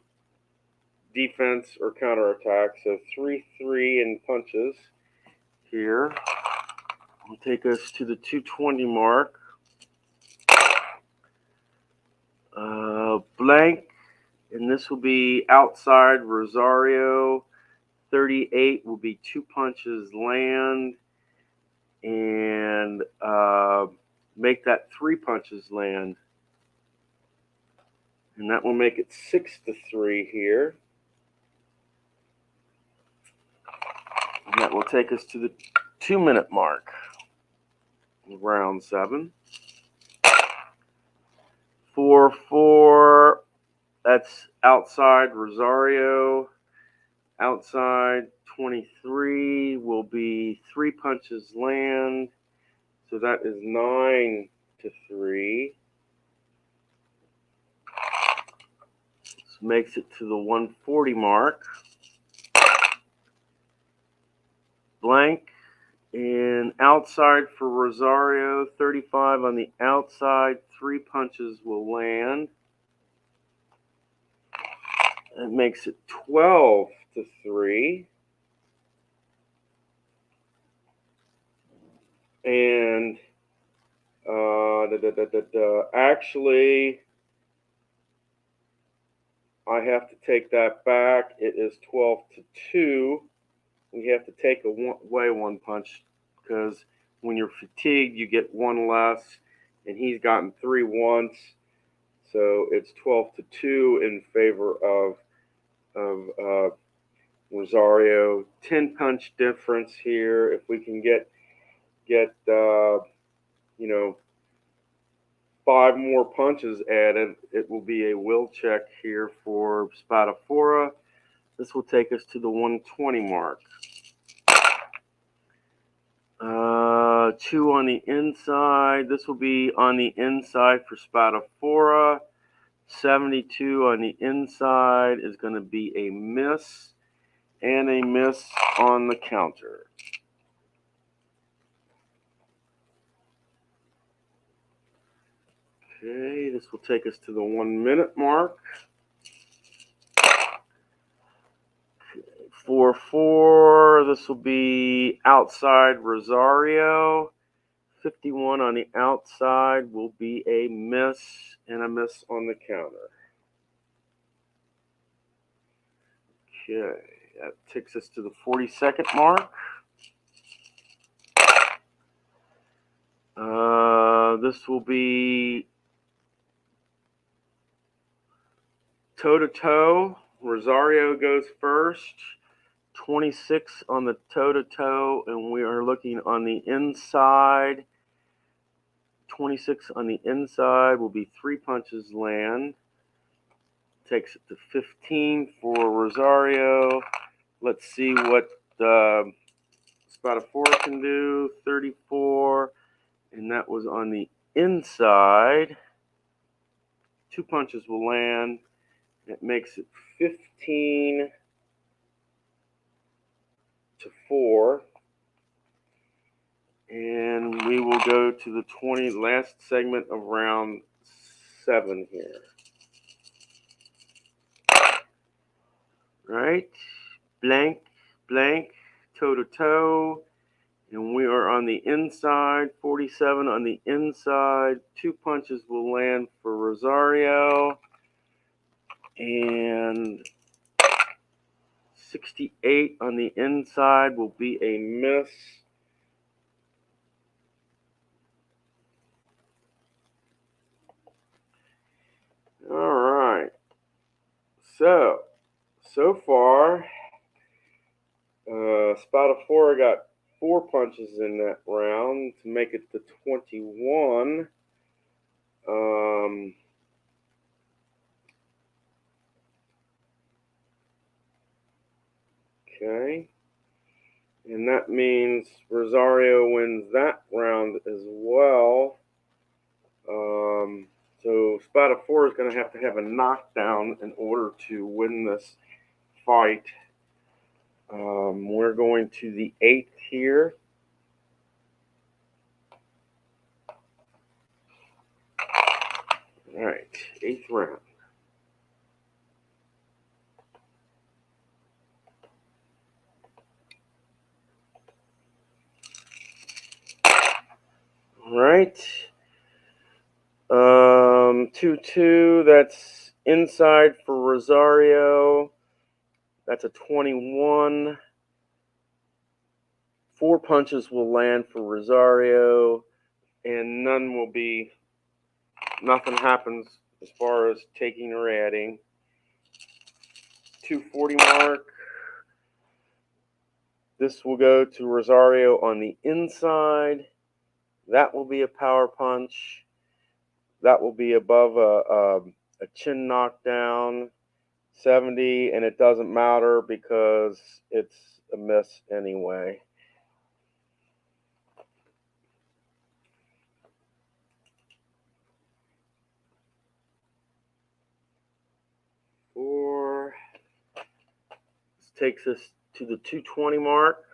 defense or counterattack. So 3-3 in punches here. Will take us to the 220 mark. Blank, and this will be outside Rosario. 38 will be 2 punches land, and make that 3 punches land. And that will make it 6-3 here. And that will take us to the 2-minute mark of round 7. 4-4, that's outside Rosario. Outside 23 will be 3 punches land. So that is 9-3. This makes it to the 140 mark. Blank. And outside for Rosario, 35 on the outside, 3 punches will land. That makes it 12-3. And actually, I have to take that back. It is 12-2. We have to take away 1 punch because when you're fatigued, you get 1 less, and he's gotten 3 once. So it's 12-2 in favor of Rosario. 10 punch difference here. If we can get 5 more punches added, it will be a will check here for Spadafora. This will take us to the 120 mark. 2 on the inside. This will be on the inside for Spadafora. 72 on the inside is going to be a miss, and a miss on the counter. Okay, this will take us to the 1-minute mark. 4-4, this will be outside Rosario. 51 on the outside will be a miss, and a miss on the counter. Okay, that takes us to the 42nd mark. This will be toe-to-toe. Rosario goes first. 26 on the toe-to-toe, and we are looking on the inside. 26 on the inside will be 3 punches land. Takes it to 15 for Rosario. Let's see what Spadafora can do. 34, and that was on the inside. 2 punches will land. It makes it 15-4. And we will go to the last segment of round 7 here. Right? Blank, blank, toe-to-toe. And we are on the inside. 47 on the inside. 2 punches will land for Rosario. And 68 on the inside will be a miss. All right. So far, Spadafora got 4 punches in that round to make it to 21. Okay. And that means Rosario wins that round as well. So Spadafora is going to have a knockdown in order to win this fight. We're going to the 8th here. All right, 8th round. All right. 2-2, that's inside for Rosario. That's a 21. 4 punches will land for Rosario, and nothing happens as far as taking or adding. 240 mark. This will go to Rosario on the inside. That will be a power punch. That will be above a chin knockdown, 70, and it doesn't matter because it's a miss anyway. This takes us to the 220 mark.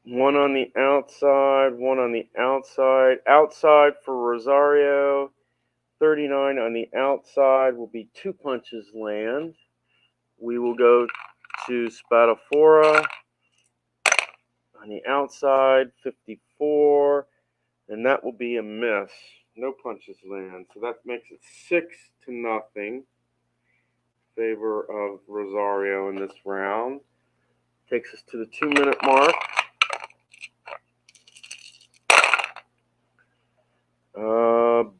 One on the outside, one on the outside. Outside for Rosario. 39 on the outside will be 2 punches land. We will go to Spadafora on the outside, 54, and that will be a miss. No punches land. So that makes it 6-0 in favor of Rosario in this round. Takes us to the 2-minute mark.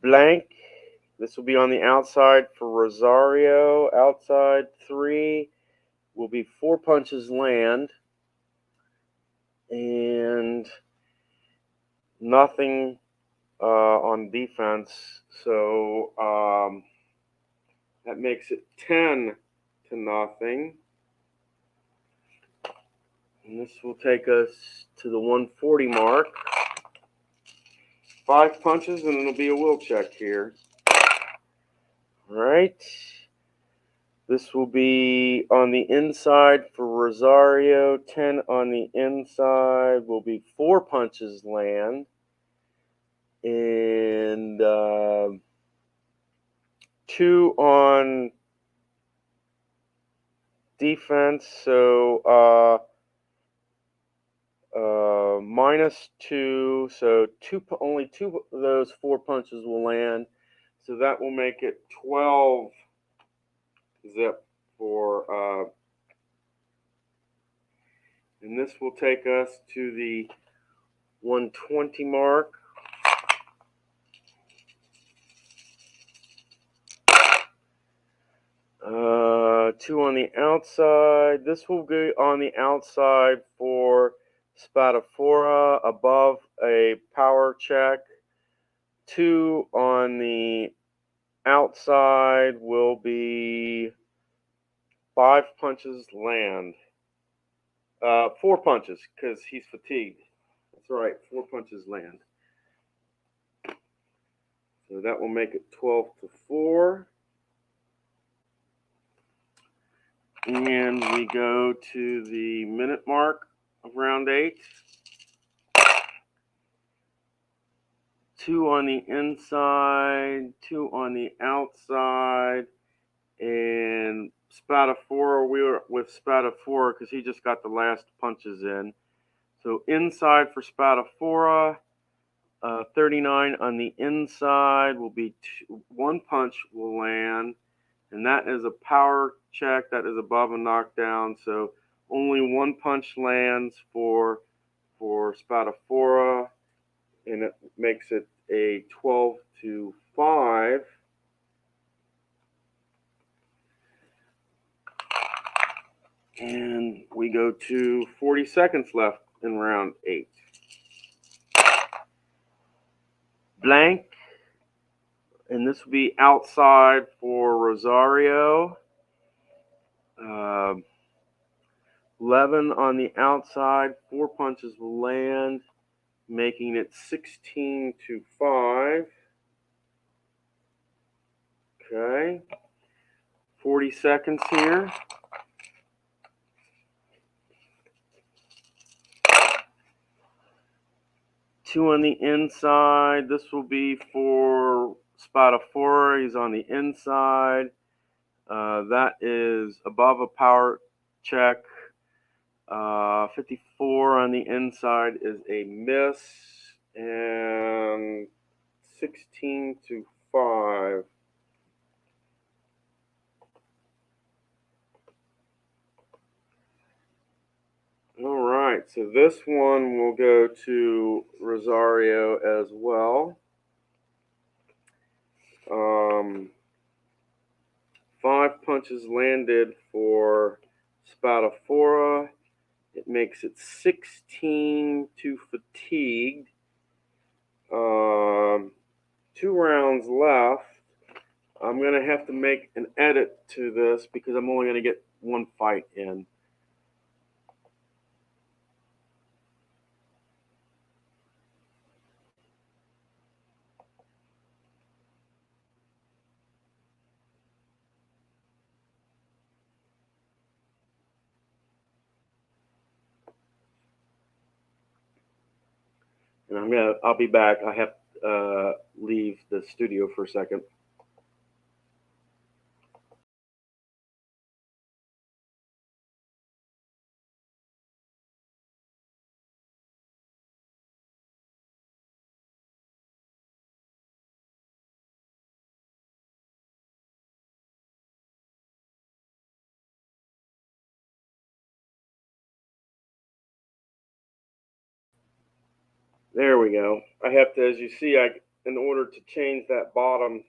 Blank. This will be on the outside for Rosario. Outside 3 will be 4 punches land. And nothing on defense. So that makes it 10-0. And this will take us to the 140 mark. 5 punches and it'll be a will check here. All right. This will be on the inside for Rosario. 10 on the inside will be 4 punches land. And 2 on defense. So -2. So only 2 of those 4 punches will land. So that will make it 12 zip for, and this will take us to the 120 mark. Two on the outside. This will be on the outside for Spadafora above a power check. 2 on the outside will be 5 punches land. 4 punches because he's fatigued. That's right, 4 punches land. So that will make it 12-4. And we go to the minute mark of round 8. 2 on the inside, 2 on the outside, and Spadafora, we were with Spadafora because he just got the last punches in. So inside for Spadafora, 39 on the inside will be 1 punch will land, and that is a power check. That is above a knockdown, so only 1 punch lands for Spadafora, and it makes it a 12-5. And we go to 40 seconds left in round 8. Blank. And this will be outside for Rosario. 11 on the outside. 4 punches will land, making it 16-5. Okay. 40 seconds here. Two on the inside. This will be for Spataphora. He's on the inside. That is above a power check. 54 on the inside is a miss. And 16 to 5. All right, so this one will go to Rosario as well. 5 punches landed for Spataphora. It makes it 16 to fatigued. 2 rounds left. I'm going to have to make an edit to this because I'm only going to get 1 fight in. And I'll be back. I have to leave the studio for a second. There we go. I have to, as you see, in order to change that bottom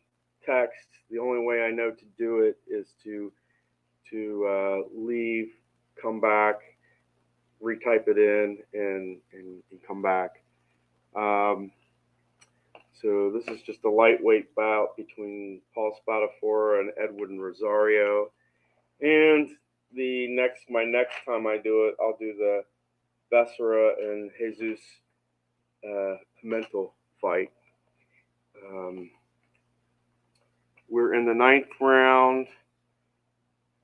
text, the only way I know to do it is to leave, come back, retype it in, and come back. So this is just a lightweight bout between Paul Spataphora and Edwin Rosario. And my next time I do it, I'll do the Becerra and Jesus Pimentel fight. We're in the 9th round.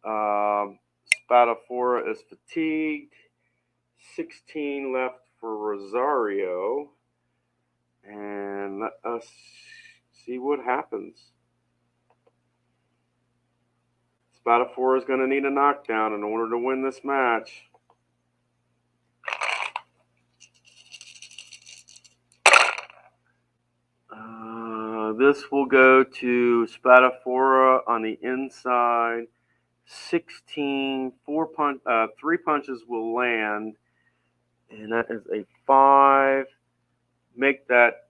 Spataphora is fatigued. 16 left for Rosario. And let us see what happens. Spataphora is going to need a knockdown in order to win this match. This will go to Spataphora on the inside. 16, 3 punches will land, and that is a 5. Make that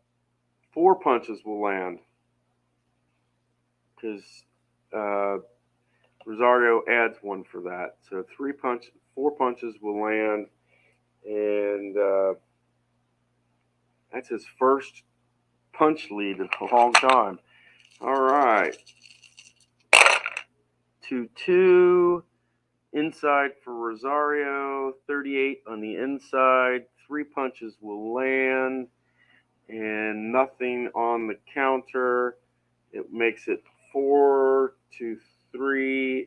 4 punches will land, because Rosario adds 1 for that. So 4 punches will land, and that's his first punch lead in a long time. All right. 2-2 inside for Rosario. 38 on the inside. 3 punches will land, and nothing on the counter. It makes it 4-3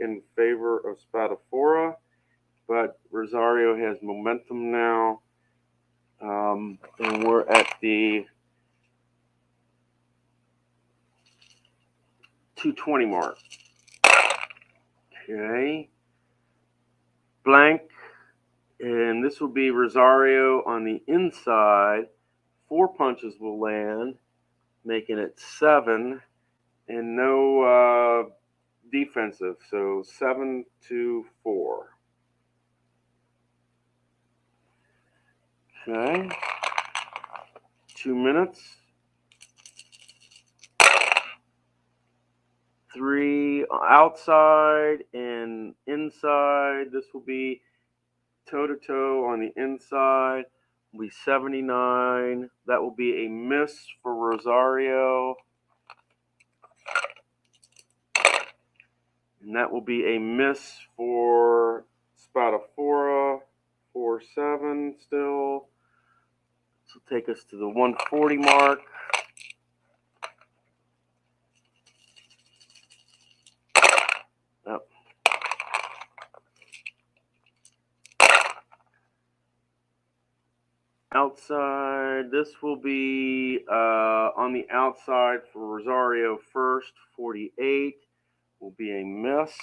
in favor of Spataphora, but Rosario has momentum now. And we're at the 220 mark. Okay. Blank. And this will be Rosario on the inside. 4 punches will land, making it 7. And no defensive. So 7-4. 2 minutes. 3 outside and inside. This will be toe-to-toe on the inside. Will be 79. That will be a miss for Rosario. And that will be a miss for Spataphora. 4-7 still. This will take us to the 140 mark. Oh, outside, this will be on the outside for Rosario first. 48 will be a miss.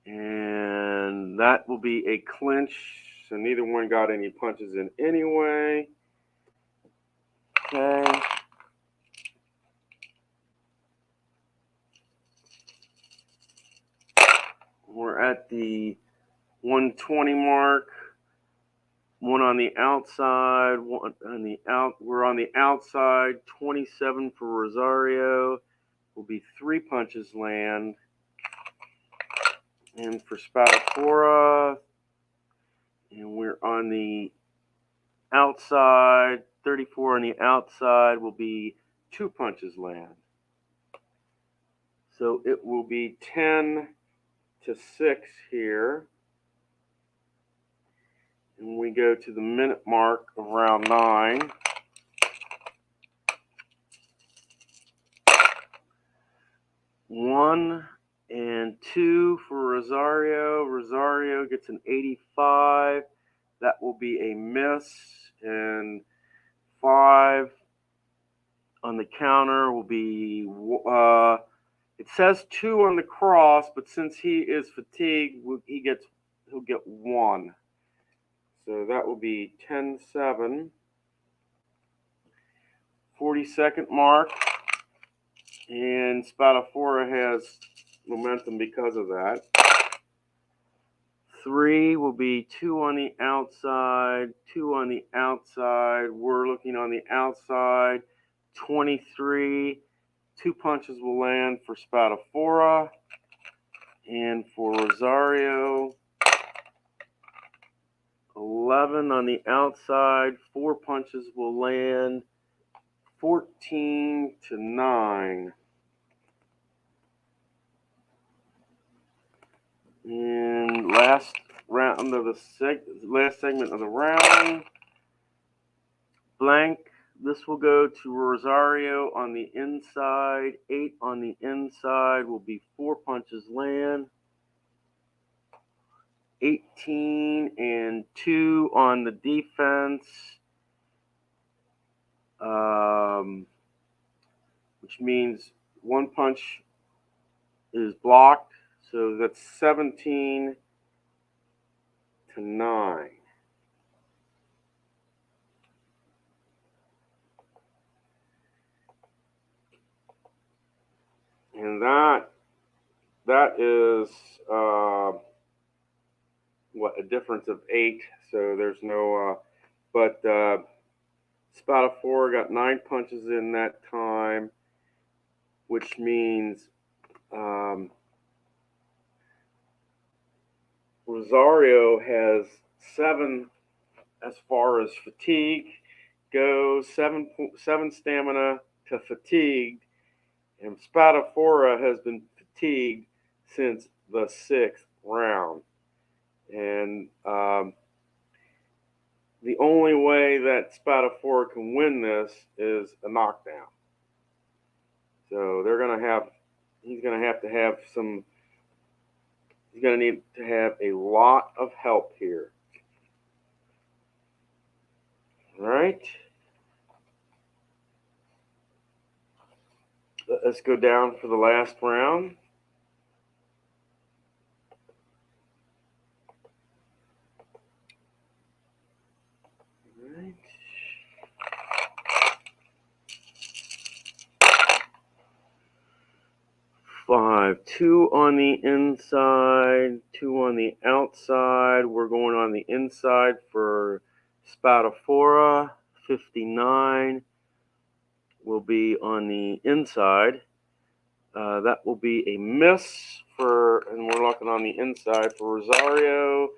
And that will be a clinch. So neither one got any punches in anyway. Okay. We're at the 120 mark. One on the outside, one on the out. We're on the outside. 27 for Rosario. Will be 3 punches land. And for Spadafora, and we're on the outside. 34 on the outside will be 2 punches land. So it will be 10 to 6 here. And we go to the minute mark of round 9. One and 2 for Rosario. Rosario gets an 85. That will be a miss. And 5 on the counter will be, it says 2 on the cross, but since he is fatigued, he'll get 1. So that will be 10-7. 42nd mark. And Spadafora has momentum because of that. 3 will be 2 on the outside, 2 on the outside. We're looking on the outside. 23. 2 punches will land for Spadafora. And for Rosario, 11 on the outside. 4 punches will land. 14 to 9. And last round of the last segment of the round, blank. This will go to Rosario on the inside. 8 on the inside will be 4 punches land. 18 and 2 on the defense, which means 1 punch is blocked. So that's 17 to 9. And that is a difference of 8. So there's no, but Spadafora got 9 punches in that time, which means Rosario has 7 as far as fatigue goes, 7 stamina to fatigued, and Spadafora has been fatigued since the 6th round. And the only way that Spadafora can win this is a knockdown. So he's gonna have to have some. He's gonna need to have a lot of help here. All right. Let's go down for the last round. All right. 5, 2 on the inside, 2 on the outside. We're going on the inside for Spadafora. 59 will be on the inside. That will be a miss and we're looking on the inside for Rosario.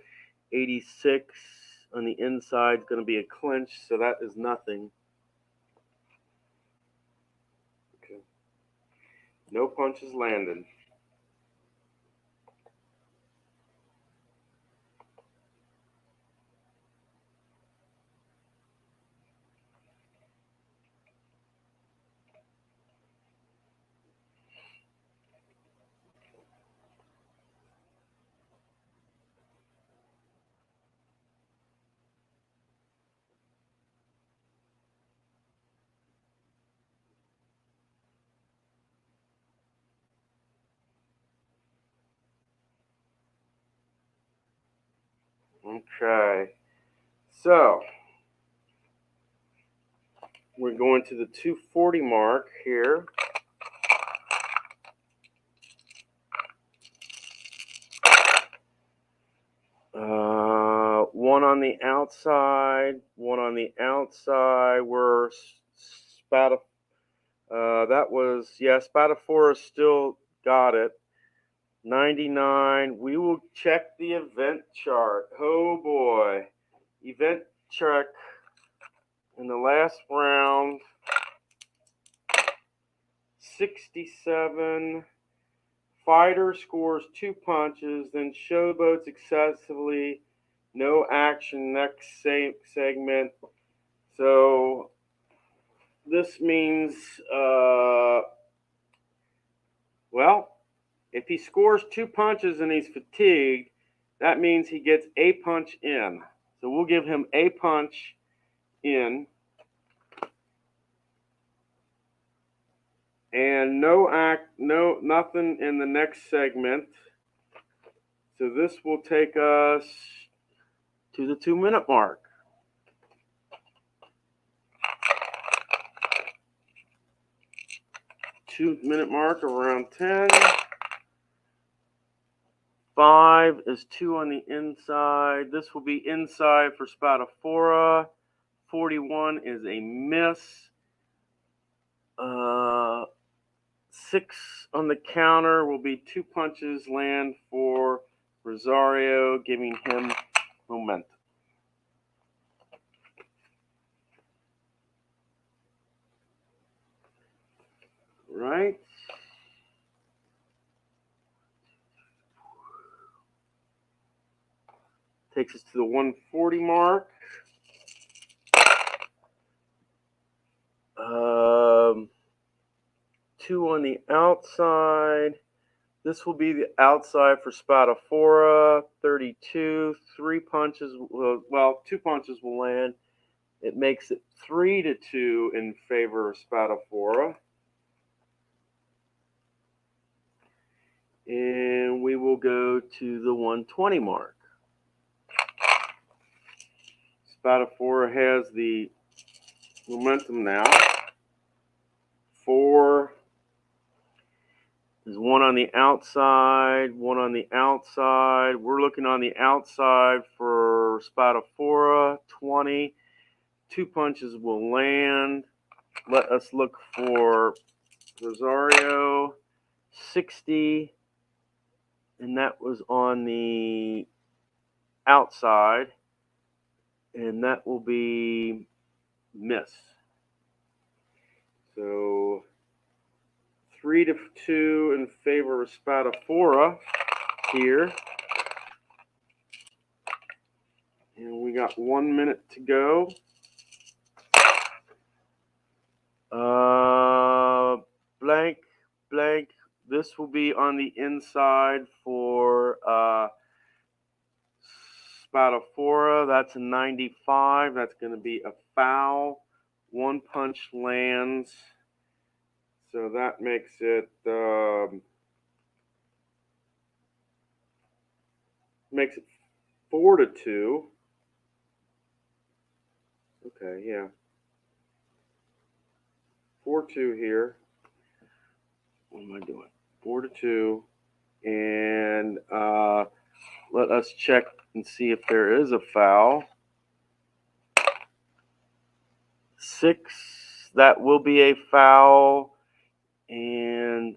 86 on the inside is going to be a clinch, so that is nothing. Okay. No punches landed. Okay. So we're going to the 240 mark here. One on the outside, one on the outside. We're that was, yeah, Spatafora still got it. 99. We will check the event chart. Oh boy. Event check in the last round. 67. Fighter scores 2 punches, then showboats excessively. No action next segment. So this means, well, if he scores 2 punches and he's fatigued, that means he gets a punch in. So we'll give him a punch in. And nothing in the next segment. So this will take us to the 2-minute mark. 2-minute mark around 10. 5 is 2 on the inside. This will be inside for Spatafora. 41 is a miss. 6 on the counter will be 2 punches land for Rosario, giving him momentum. Right? Takes us to the 140 mark. 2 on the outside. This will be the outside for Spatafora. 32. 3 punches. Well, 2 punches will land. It makes it 3-2 in favor of Spatafora. And we will go to the 120 mark. Spatafora has the momentum now. 4 is 1 on the outside, 1 on the outside. We're looking on the outside for Spatafora. 20. 2 punches will land. Let us look for Rosario. 60. And that was on the outside. And that will be miss. So 3-2 in favor of Spatafora here. And we got 1 minute to go. Blank. This will be on the inside for Spatafora. That's a 95. That's going to be a foul. 1 punch lands. So that makes it 4-2. Okay, yeah. 4-2 here. What am I doing? 4-2. And let us check and see if there is a foul. 6. That will be a foul. And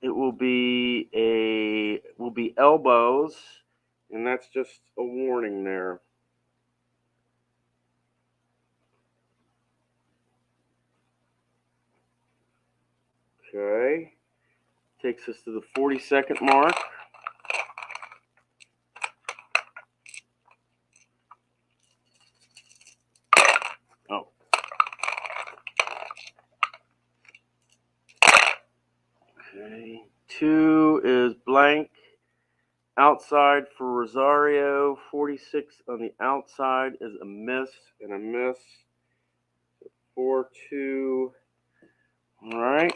it will be elbows. And that's just a warning there. Okay. Takes us to the 40-second mark. Oh. Okay. 2 is blank. Outside for Rosario. 46 on the outside is a miss and a miss. 4-2. All right.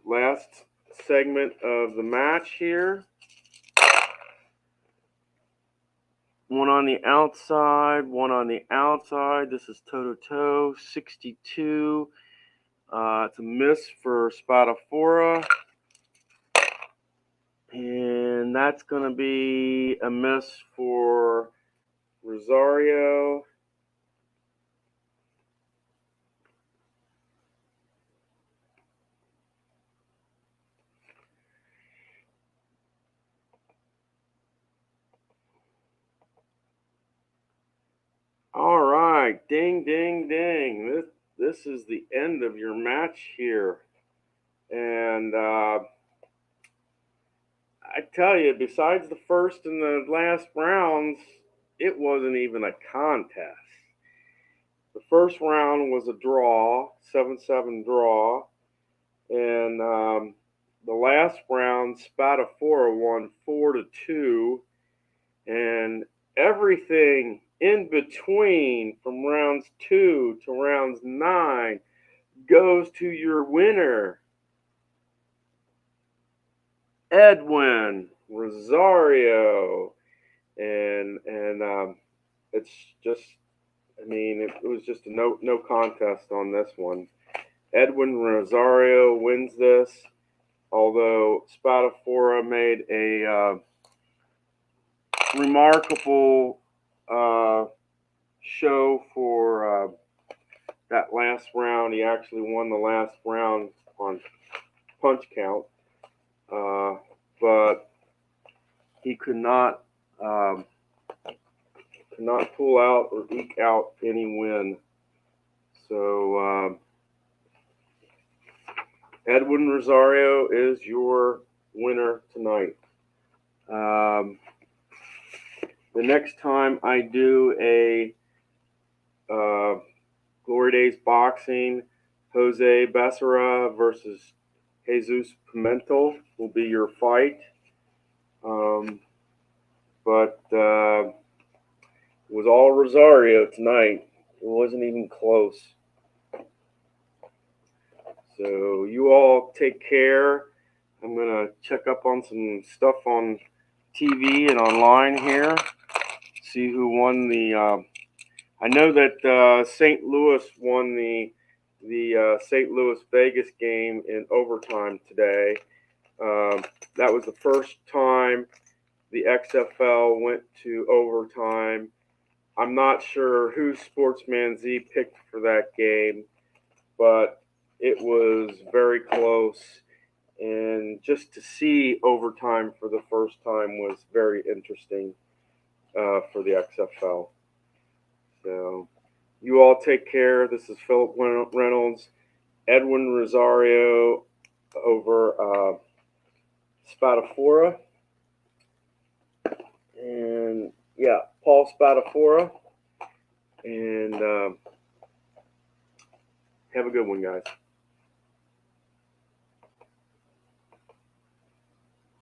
Last segment of the match here. One on the outside, one on the outside. This is toe-to-toe, 62. It's a miss for Spatafora. And that's going to be a miss for Rosario. All right, ding, ding, ding. This is the end of your match here. And I tell you, besides the first and the last rounds, it wasn't even a contest. The first round was a draw, 7-7 draw. And the last round, Spatafora won 4-2. And everything in between from rounds 2 to rounds 9 goes to your winner, Edwin Rosario. And it's just, I mean, it was just a no contest on this one. Edwin Rosario wins this, although Spatafora made a remarkable show for that last round. He actually won the last round on punch count, but he could not pull out or eke out any win. So Edwin Rosario is your winner tonight. The next time I do a Glory Days Boxing, Jose Becerra versus Jesus Pimentel will be your fight. But it was all Rosario tonight. It wasn't even close. So you all take care. I'm going to check up on some stuff on TV and online here. See who won the... I know that St. Louis won the St. Louis-Vegas game in overtime today. That was the first time the XFL went to overtime. I'm not sure who Sportsman Z picked for that game, but it was very close. And just to see overtime for the first time was very interesting for the XFL. So you all take care. This is Philip Reynolds, Edwin Rosario over Spatafora. And yeah, Paul Spatafora. And have a good one, guys.